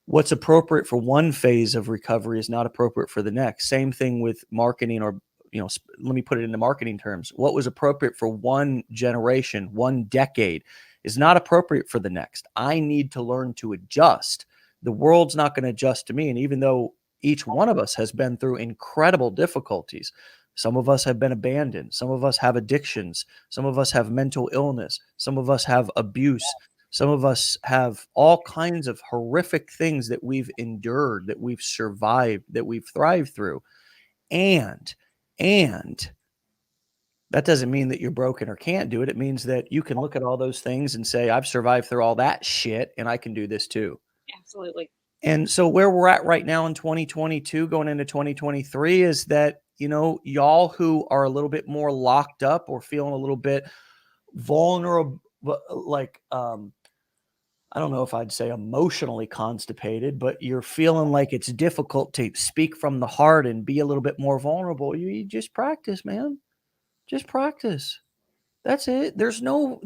What's appropriate for one phase of recovery is not appropriate for the next. Same thing with marketing, or, let me put it into marketing terms. What was appropriate for one generation, one decade, is not appropriate for the next. I need to learn to adjust. The world's not going to adjust to me. And even though each one of us has been through incredible difficulties, some of us have been abandoned. Some of us have addictions. Some of us have mental illness. Some of us have abuse. Some of us have all kinds of horrific things that we've endured, that we've survived, that we've thrived through. And that doesn't mean that you're broken or can't do it. It means that you can look at all those things and say, I've survived through all that shit and I can do this too. Absolutely. And so where we're at right now in 2022, going into 2023, is that, y'all who are a little bit more locked up or feeling a little bit vulnerable, like, I don't know if I'd say emotionally constipated, but you're feeling like it's difficult to speak from the heart and be a little bit more vulnerable, you just practice, man. Just practice. That's it. There's no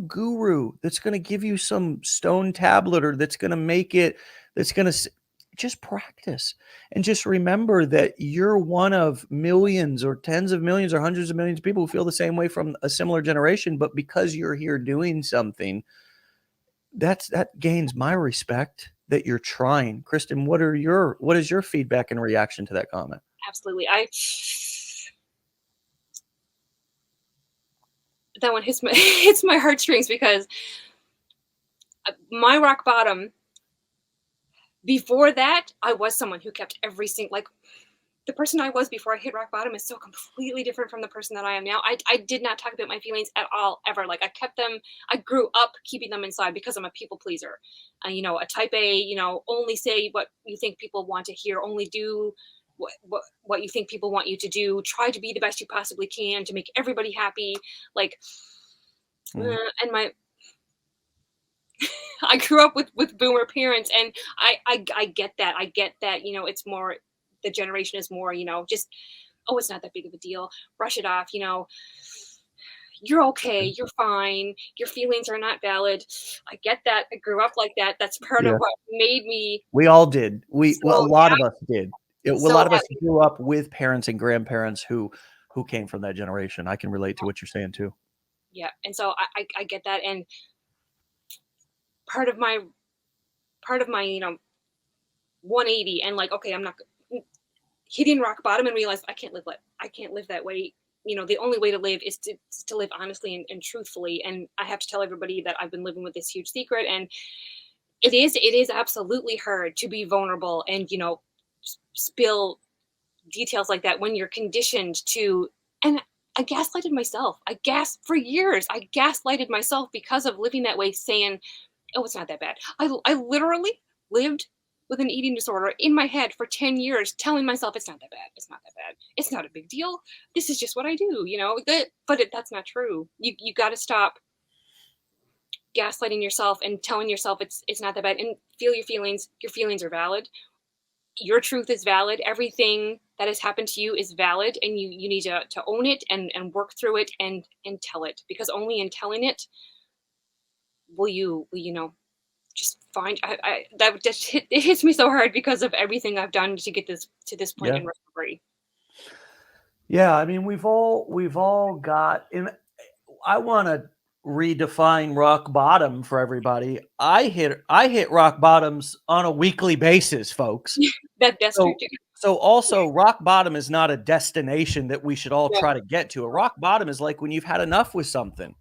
guru that's gonna give you some stone tablet or that's gonna make it that's gonna s just practice. And just remember that you're one of millions or tens of millions or hundreds of millions of people who feel the same way from a similar generation, but because you're here doing something, that gains my respect that you're trying. Kristen, what is your feedback and reaction to that comment? Absolutely. That one hits my hits my heartstrings because my rock bottom before that, I was someone who kept every single like the person I was before I hit rock bottom is so completely different from the person that I am now. I did not talk about my feelings at all, ever. Like I kept them, I grew up keeping them inside because I'm a people pleaser. A type A, only say what you think people want to hear, only do what you think people want you to do, try to be the best you possibly can to make everybody happy. Like, Mhm. and I grew up with boomer parents, and I get that. I get that. It's more the generation is more. Just oh, it's not that big of a deal. Brush it off. You're okay. You're fine. Your feelings are not valid. I get that. I grew up like that. That's part of Yeah. what made me We all did. Well, a so lot of us did. A so lot of us happy. grew up with parents and grandparents who came from that generation. I can relate to what you're saying too. Yeah, and so I get that, and part of my part of my 180 and like okay, I'm not hitting rock bottom and realize I can't live that way. The only way to live is to live honestly and truthfully. And I have to tell everybody that I've been living with this huge secret. And it is absolutely hard to be vulnerable and spill details like that when you're conditioned to. And I gaslighted myself. For years. I gaslighted myself because of living that way, saying, "Oh, it's not that bad." I literally lived with an eating disorder in my head for 10 years, telling myself it's not that bad. It's not that bad. It's not a big deal. This is just what I do, But that's not true. You got to stop gaslighting yourself and telling yourself it's not that bad, and feel your feelings. Your feelings are valid. Your truth is valid. Everything that has happened to you is valid, and you need to own it and work through it and tell it, because only in telling it will you just find I that just it hits me so hard because of everything I've done to get this to this point Yeah. in recovery. Yeah, I mean, we've all got and I wanna redefine rock bottom for everybody. I hit rock bottoms on a weekly basis, folks. That's true So too. so also rock bottom is not a destination that we should all Yeah, try to get to. A rock bottom is like when you've had enough with something.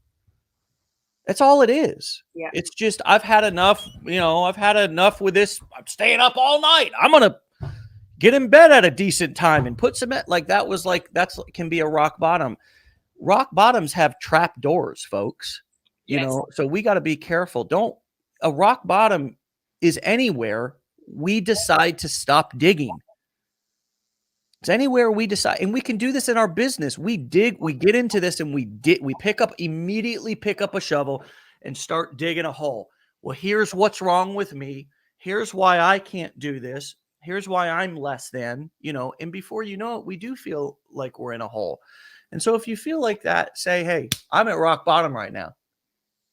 That's all it is. yeah. It's just I've had enough, I've had enough with this. I'm staying up all night. I'm gonna get in bed at a decent time and put some like that was like that's can be a rock bottom. Rock bottoms have trap doors, folks. Yes. So we got to be careful. Don't A rock bottom is anywhere we decide to stop digging. It's anywhere we decide, and we can do this in our business. We get into this and we immediately pick up a shovel and start digging a hole. Well, here's what's wrong with me. Here's why I can't do this. Here's why I'm less than, and before you know it, we do feel like we're in a hole. And so if you feel like that, say, hey, I'm at rock bottom right now.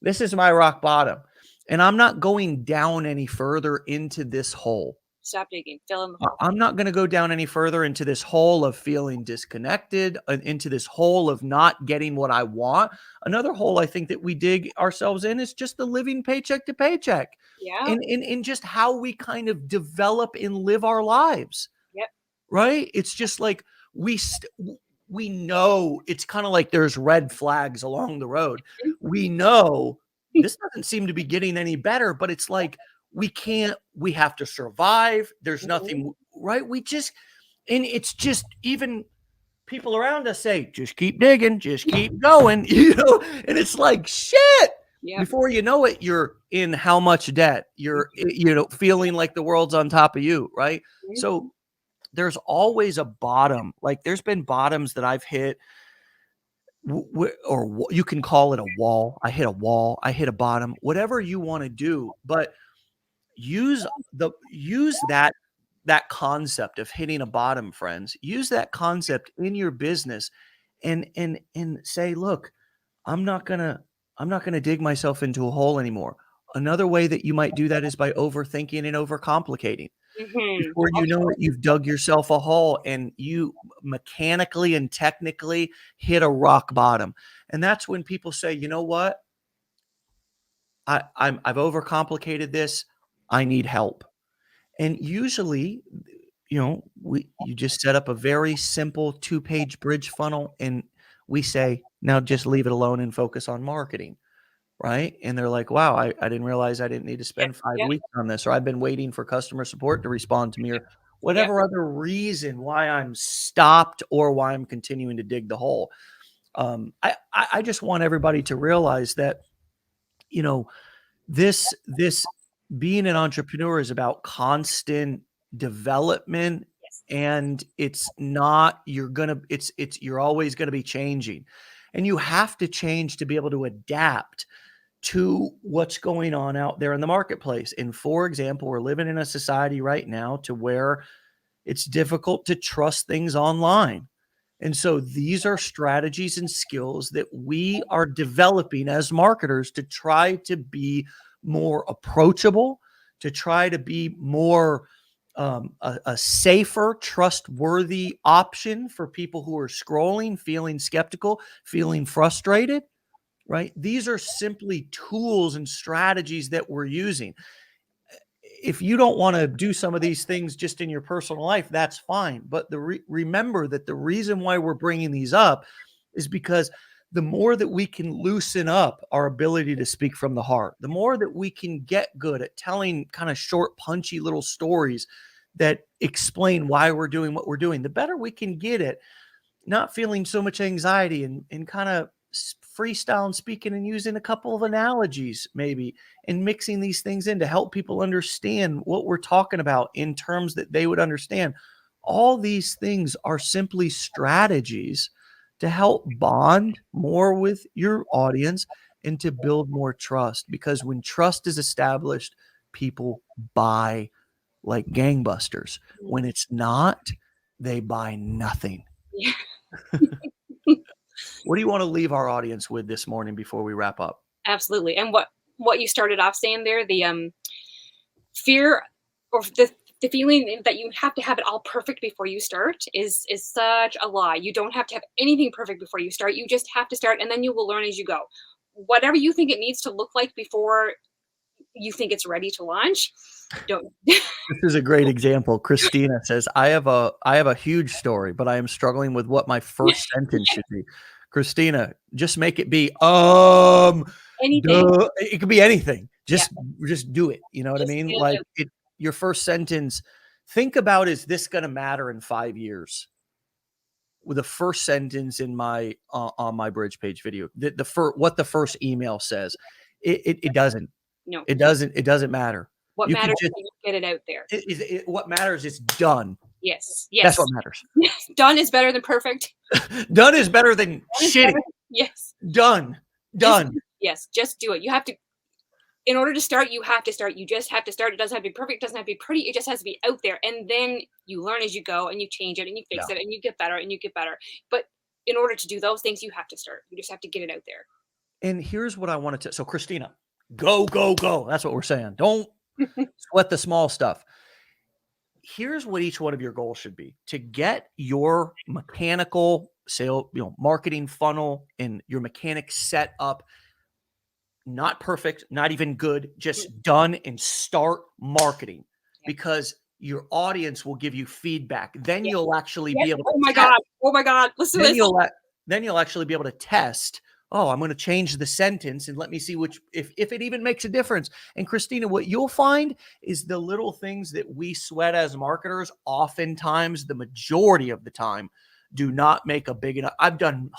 This is my rock bottom. And I'm not going down any further into this hole. Stop digging. Fill in the hole. I'm not going to go down any further into this hole of feeling disconnected, into this hole of not getting what I want. Another hole I think that we dig ourselves in is just the living paycheck to paycheck, Yeah. in just how we kind of develop and live our lives, Yep. right? It's just like we know it's kind of like there's red flags along the road. We know this doesn't seem to be getting any better, but it's like we have to survive. There's Mhm. nothing, right? And it's just even people around us say, just keep digging, just keep going, and it's like, shit. Yep. Before you know it, you're in how much debt? You're, feeling like the world's on top of you, right? So Mhm. there's always a bottom. Like there's been bottoms that I've hit You can call it a wall. I hit a wall. I hit a bottom. Whatever you want to do, but use that concept of hitting a bottom, friends. Use that concept in your business, and say, look, I'm not gonna I'm not gonna dig myself into a hole anymore. Another way that you might do that is by overthinking and overcomplicating. Mhm. Before Oh, you know it, you've dug yourself a hole and you mechanically and technically hit a rock bottom. And that's when people say, you know what? I've overcomplicated this. I need help. And usually, you just set up a very simple 2-page bridge funnel and we say, now just leave it alone and focus on marketing. Right? And they're like, "Wow, I didn't realize I didn't need to yeah, spend 5 yeah, weeks on this," or, "I've been waiting for customer support to respond to me," or yeah. whatever other reason why I'm stopped or why I'm continuing to dig the hole. I just want everybody to realize that, you know, this being an entrepreneur is about constant development, Yes. and it's not you're always gonna be changing, and you have to change to be able to adapt to what's going on out there in the marketplace. And for example, we're living in a society right now to where it's difficult to trust things online. And so these are strategies and skills that we are developing as marketers to try to be more approachable, to try to be more a safer, trustworthy option for people who are scrolling, feeling skeptical, feeling frustrated, right? These are simply tools and strategies that we're using. If you don't want to do some of these things just in your personal life, that's fine. But remember that the reason why we're bringing these up is because the more that we can loosen up our ability to speak from the heart, the more that we can get good at telling kind of short, punchy little stories that explain why we're doing what we're doing, the better we can get at not feeling so much anxiety and kind of freestyle and speaking and using a couple of analogies maybe and mixing these things in to help people understand what we're talking about in terms that they would understand. All these things are simply strategies to help bond more with your audience and to build more trust, because when trust is established, people buy like gangbusters. Mm, When it's not, they buy nothing. yeah. What do you want to leave our audience with this morning before we wrap up? Absolutely. And what you started off saying there, the fear or the feeling that you have to have it all perfect before you start is such a lie. You don't have to have anything perfect before you start. You just have to start and then you will learn as you go. Whatever you think it needs to look like before you think it's ready to launch, don't. This is a great example. Christina says, I have a huge story, but I am struggling with what my first sentence should be. Christina, just make it be, Anything. duh. It could be anything. Yeah. Just do it. You know what I Just mean? get Like it. your first sentence, think about, is this going to matter in 5 years? With the first sentence in my on my bridge page video, what the first email says, it doesn't. No. It doesn't matter. What You could matters is just that you get it out there. what matters is done. Yes. That's what Yes. matters. Done is better than perfect. Done is better than Done is better. shitty. Yes. Done. Just Done. yes, just do it. You have to in order to start, you have to start. You just have to start. It doesn't have to be perfect, it doesn't have to be pretty. It just has to be out there. And then you learn as you go and you change it and you fix Yeah. it and you get better and you get better. But in order to do those things, you have to start. You just have to get it out there. And here's what I wanted to. So Christina, go, go, go. That's what we're saying. Don't sweat the small stuff. Here's what each one of your goals should be: to get your mechanical sale, marketing funnel and your mechanics set up, not perfect, not even good, Mm, just done, and start marketing, yeah. because your audience will give you feedback. Then Yeah. you'll actually Yes. be able to Oh my test. God. Oh my God. Listen to Then this. you'll actually be able to test. Oh, I'm going to change the sentence and let me see which if it even makes a difference. And Christina, what you'll find is the little things that we sweat as marketers, oftentimes, the majority of the time, do not make a big enough. I've done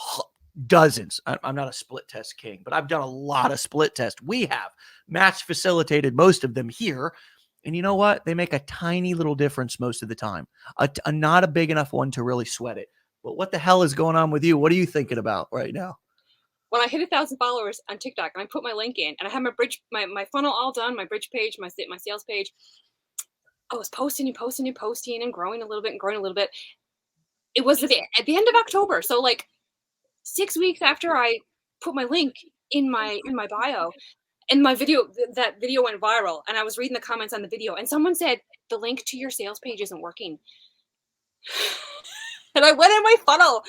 dozens. I'm not a split test king, but I've done a lot of split tests. We have match facilitated most of them here. And you know what? They make a tiny little difference most of the time. A not a big enough one to really sweat it. Well, what the hell is going on with you? What are you thinking about right now? When I hit 1,000 followers on TikTok and I put my link in and I had my funnel all done, my bridge page, my sales page, I was posting and posting and posting and growing a little bit and growing a little bit. It was at the end of October, so like 6 weeks after I put my link in my bio, and my video that video went viral, and I was reading the comments on the video, and someone said, "The link to your sales page isn't working." And I went in my funnel.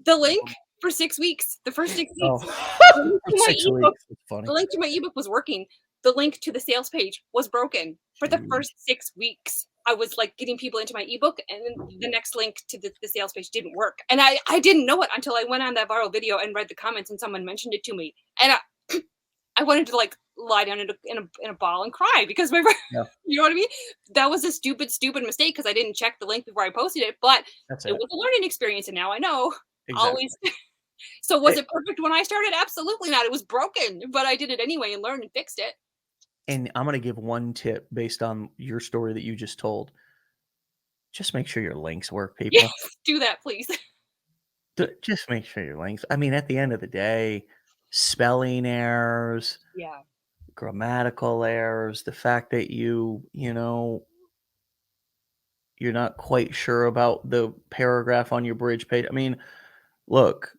The link for 6 weeks, the first 6 Oh, weeks, the link for to my 6 ebook weeks. It's funny. the link to my ebook was working. The link to the sales page was broken for the Jeez. first 6 weeks. I was like getting people into my ebook, and then the next link to the sales page didn't work. And I didn't know it until I went on that viral video and read the comments and someone mentioned it to me. And I wanted to like lie down in a ball and cry because Yeah, you know what I mean? That was a stupid mistake because I didn't check the link before I posted it, but that's it it. was a learning experience and now I know. Exactly. Always. So was It it perfect when I started? Absolutely not. It was broken, but I did it anyway and learned and fixed it. and I'm gonna give one tip based on your story that you just told. Just make sure your links work, Yes, people. do that, please. Just make sure your links I mean, at the end of the day, spelling errors, Yeah. grammatical errors, the fact that you're not quite sure about the paragraph on your bridge page. I mean, look,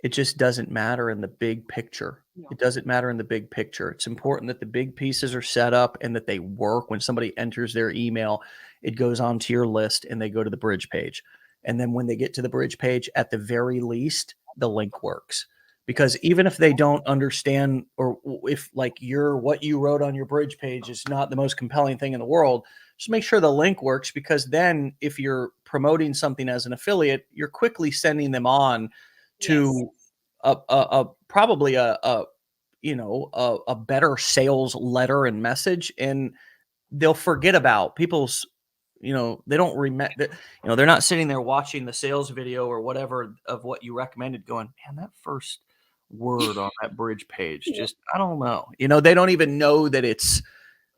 it just doesn't matter in the big picture. No. It doesn't matter in the big picture. It's important that the big pieces are set up and that they work. When somebody enters their email, it goes onto your list and they go to the bridge page. And then when they get to the bridge page, at the very least, the link works. Because even if they don't understand, or if like what you wrote on your bridge page is not the most compelling thing in the world, just make sure the link works, because then if you're promoting something as an affiliate, you're quickly sending them on Yes. to probably a better sales letter and message, and they'll forget about people's, they don't remember, they're not sitting there watching the sales video or whatever of what you recommended going, man, that first word on that bridge page, Yeah. just, I don't know, they don't even know that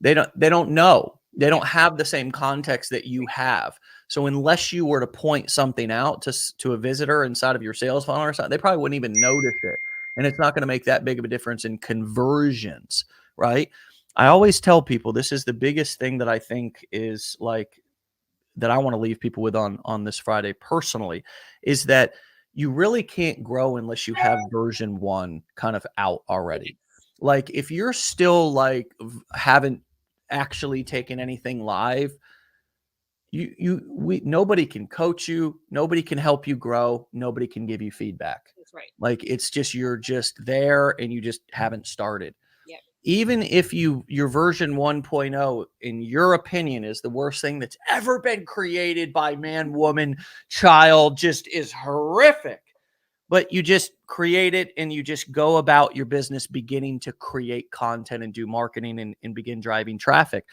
they don't know. They Yeah. don't have the same context that you have. So unless you were to point something out to a visitor inside of your sales funnel or something, they probably wouldn't even notice it. And it's not going to make that big of a difference in conversions, right? I always tell people this is the biggest thing that I think is like that I want to leave people with on this Friday personally, is that you really can't grow unless you have version 1 kind of out already. Yes. Like if you're still like haven't actually taken anything live, nobody can coach you, nobody can help you grow, nobody can give you feedback. That's right. Like it's just you're just there and you just haven't started. Yeah. Even if your version 1.0 in your opinion is the worst thing that's ever been created by man, woman, child, just is horrific, but you just create it and you just go about your business beginning to create content and do marketing and begin driving traffic.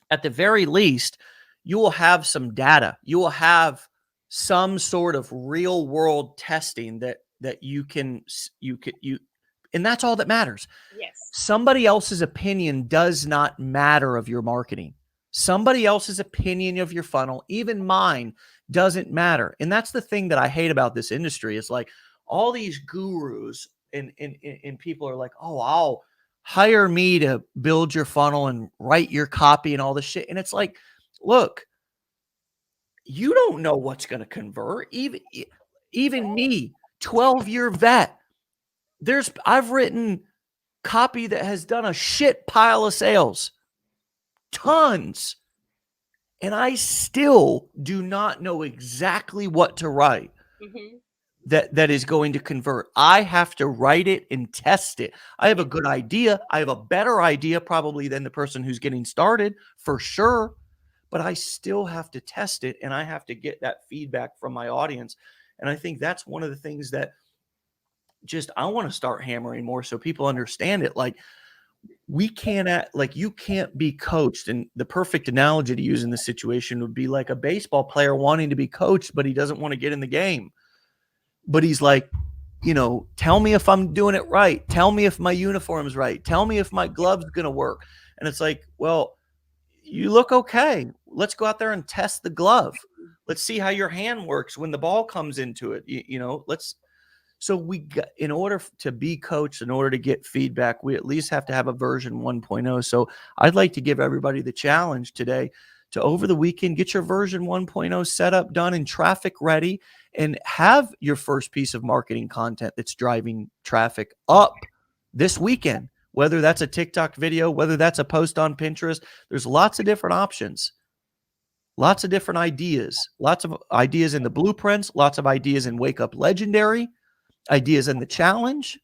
At the very least, you will have some data. You will have some sort of real world testing that you and that's all that matters. Yes. Somebody else's opinion does not matter of your marketing. Somebody else's opinion of your funnel, even mine, doesn't matter. And that's the thing that I hate about this industry is like all these gurus and people are like, oh, I'll hire me to build your funnel and write your copy and all this shit. And it's like, look, you don't know what's going to convert. Even me, 12-year vet, I've written copy that has done a shit pile of sales, tons. And I still do not know exactly what to write Hmm. that is going to convert. I have to write it and test it. I have a Yeah. good idea. I have a better idea probably than the person who's getting started for sure, but I still have to test it and I have to get that feedback from my audience. And I think that's one of the things that just I want to start hammering more so people understand it. Like we can't act like you can't be coached. And the perfect analogy to use in this situation would be like a baseball player wanting to be coached, but he doesn't want to get in the game. But he's like, tell me if I'm doing it right. Tell me if my uniform's right. Tell me if my glove's going to work. And it's like, well, you look okay. Let's go out there and test the glove. Let's see how your hand works when the ball comes into it. You know, so we got, in order to be coached, in order to get feedback, we at least have to have a version 1.0. So I'd like to give everybody the challenge today to, over the weekend, get your version 1.0 set up, done, and traffic ready, and have your first piece of marketing content that's driving traffic up this weekend. Whether that's a TikTok video, whether that's a post on Pinterest, there's lots of different options. Lots of different ideas, lots of ideas in the blueprints, lots of ideas in Wake Up Legendary, ideas in the challenge.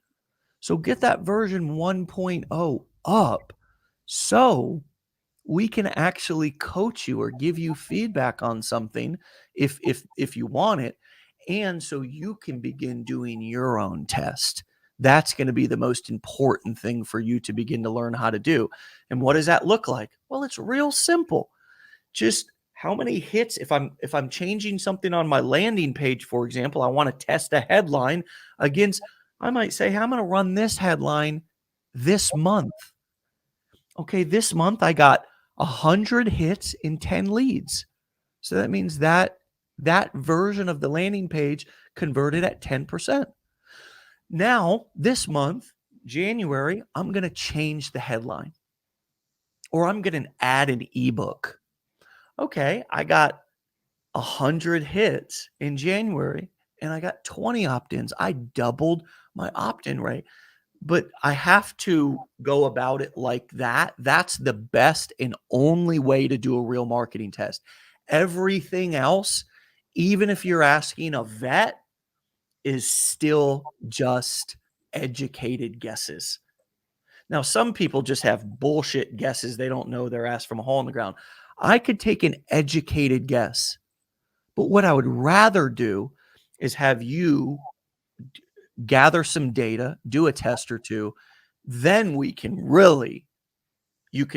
So get that version 1.0 up so we can actually coach you or give you feedback on something if you want it, and so you can begin doing your own test. That's going to be the most important thing for you to begin to learn how to do. And what does that look like? Well, it's real simple. Just how many hits, if I'm changing something on my landing page, for example, I want to test a headline against, I might say, hey, I'm going to run this headline this month. Okay, this month I got 100 hits in 10 leads. So that means that version of the landing page converted at 10%. Now, this month, January, I'm going to change the headline, or I'm going to add an ebook. Okay, I got 100 hits in January and I got 20 opt-ins. I doubled my opt-in rate, but I have to go about it like that. That's the best and only way to do a real marketing test. Everything else, even if you're asking a vet, is still just educated guesses. Now, some people just have bullshit guesses. They don't know their ass from a hole in the ground. I could take an educated guess, but what I would rather do is have you gather some data, do a test or two, then you can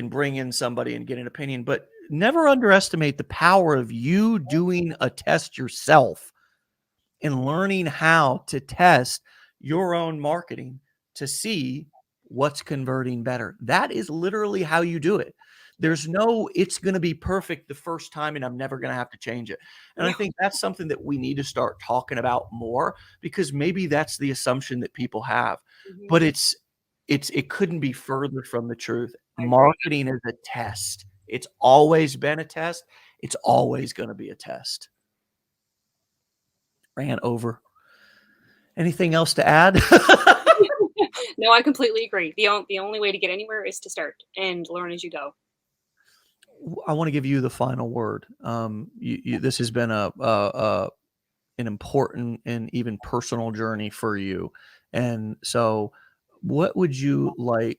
bring in somebody and get an opinion. But never underestimate the power of you doing a test yourself and learning how to test your own marketing to see what's converting better. That is literally how you do it. There's no, it's going to be perfect the first time and I'm never going to have to change it. And I think that's something that we need to start talking about more, because maybe that's the assumption that people have, but it couldn't be further from the truth. Marketing is a test. It's always been a test. It's always going to be a test. Ran over. Anything else to add? No, I completely agree. The only way to get anywhere is to start and learn as you go. I want to give you the final word. This has been an important and even personal journey for you. And so what would you like,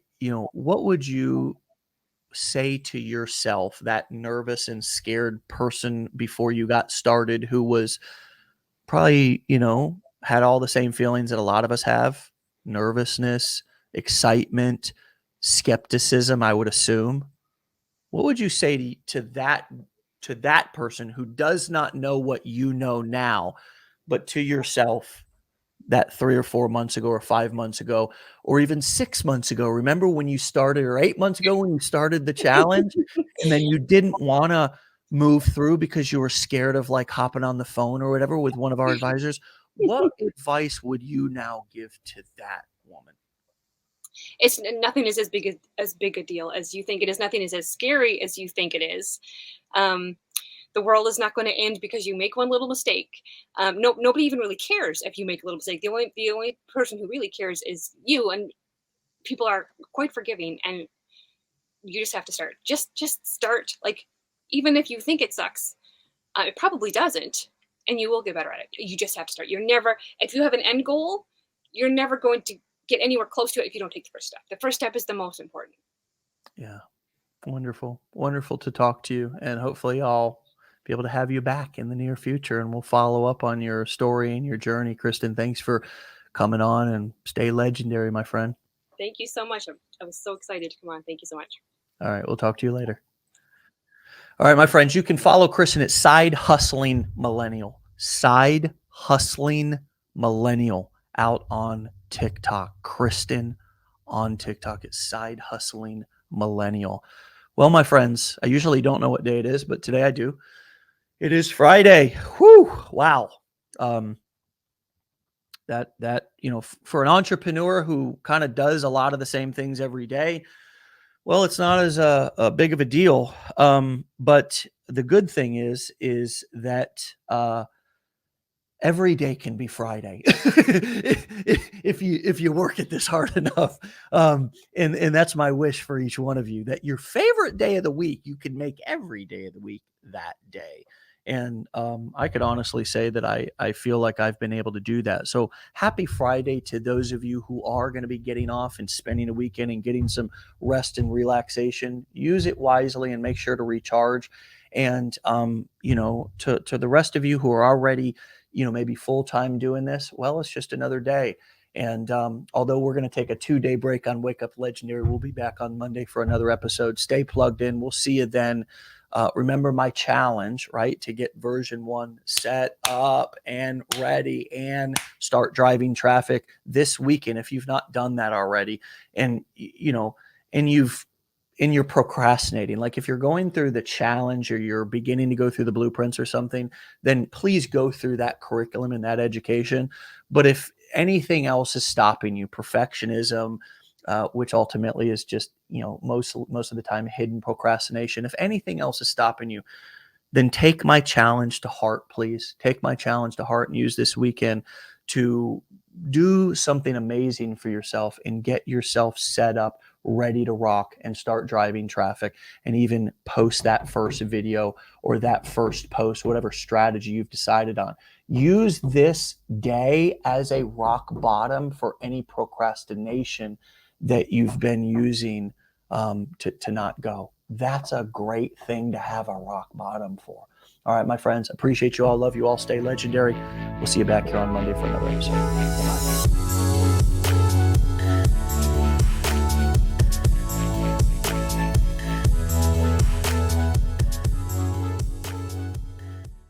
what would you say to yourself, that nervous and scared person before you got started, who was probably, had all the same feelings that a lot of us have: nervousness, excitement, skepticism, I would assume. What would you say to that person who does not know what you know now, but to yourself that 3 or 4 months ago, or 5 months ago, or even 6 months ago? Remember when you started, or 8 months ago when you started the challenge, and then you didn't want to move through because you were scared of like hopping on the phone or whatever with one of our advisors? What advice would you now give to that woman? It's nothing is as big a deal as you think it is. Nothing is as scary as you think it is. The world is not going to end because you make one little mistake. Nobody even really cares if you make a little mistake. The only person who really cares is you, and people are quite forgiving. And you just have to start. Just start. Like, even if you think it sucks, it probably doesn't, and you will get better at it. You just have to start. If you have an end goal, you're never going to get anywhere close to it if you don't take the first step. The first step is the most important. Yeah. Wonderful. Wonderful to talk to you. And hopefully I'll be able to have you back in the near future, and we'll follow up on your story and your journey. Kristen, thanks for coming on, and stay legendary, my friend. Thank you so much. I was so excited to come on. Thank you so much. All right. We'll talk to you later. All right, my friends, you can follow Kristen at Side Hustling Millennial. Side Hustling Millennial out on TikTok. Kristen on TikTok at Side Hustling Millennial. Well, my friends, I usually don't know what day it is, but today I do. It is Friday. Whew. Wow. Um, that for an entrepreneur who kind of does a lot of the same things every day, well, it's not as a big of a deal. But the good thing is that every day can be Friday if you work at this hard enough. And that's my wish for each one of you, that your favorite day of the week, you can make every day of the week that day. And I could honestly say that I feel like I've been able to do that. So happy Friday to those of you who are going to be getting off and spending a weekend and getting some rest and relaxation. Use it wisely and make sure to recharge. And to the rest of you who are already maybe full time doing this, well, it's just another day. And although we're going to take a 2-day break on Wake Up Legendary, we'll be back on Monday for another episode. Stay plugged in. We'll see you then. Remember my challenge, right? To get version 1 set up and ready and start driving traffic this weekend if you've not done that already. And, and you're procrastinating. Like if you're going through the challenge or you're beginning to go through the blueprints or something, then please go through that curriculum and that education. But if anything else is stopping you, perfectionism, which ultimately is just, most of the time hidden procrastination. If anything else is stopping you, then take my challenge to heart, please. Take my challenge to heart and use this weekend to do something amazing for yourself and get yourself set up, ready to rock and start driving traffic, and even post that first video or that first post, whatever strategy you've decided on. Use this day as a rock bottom for any procrastination that you've been using to not go. That's a great thing to have a rock bottom for. All right, my friends, appreciate you all. Love you all. Stay legendary. We'll see you back here on Monday for another episode.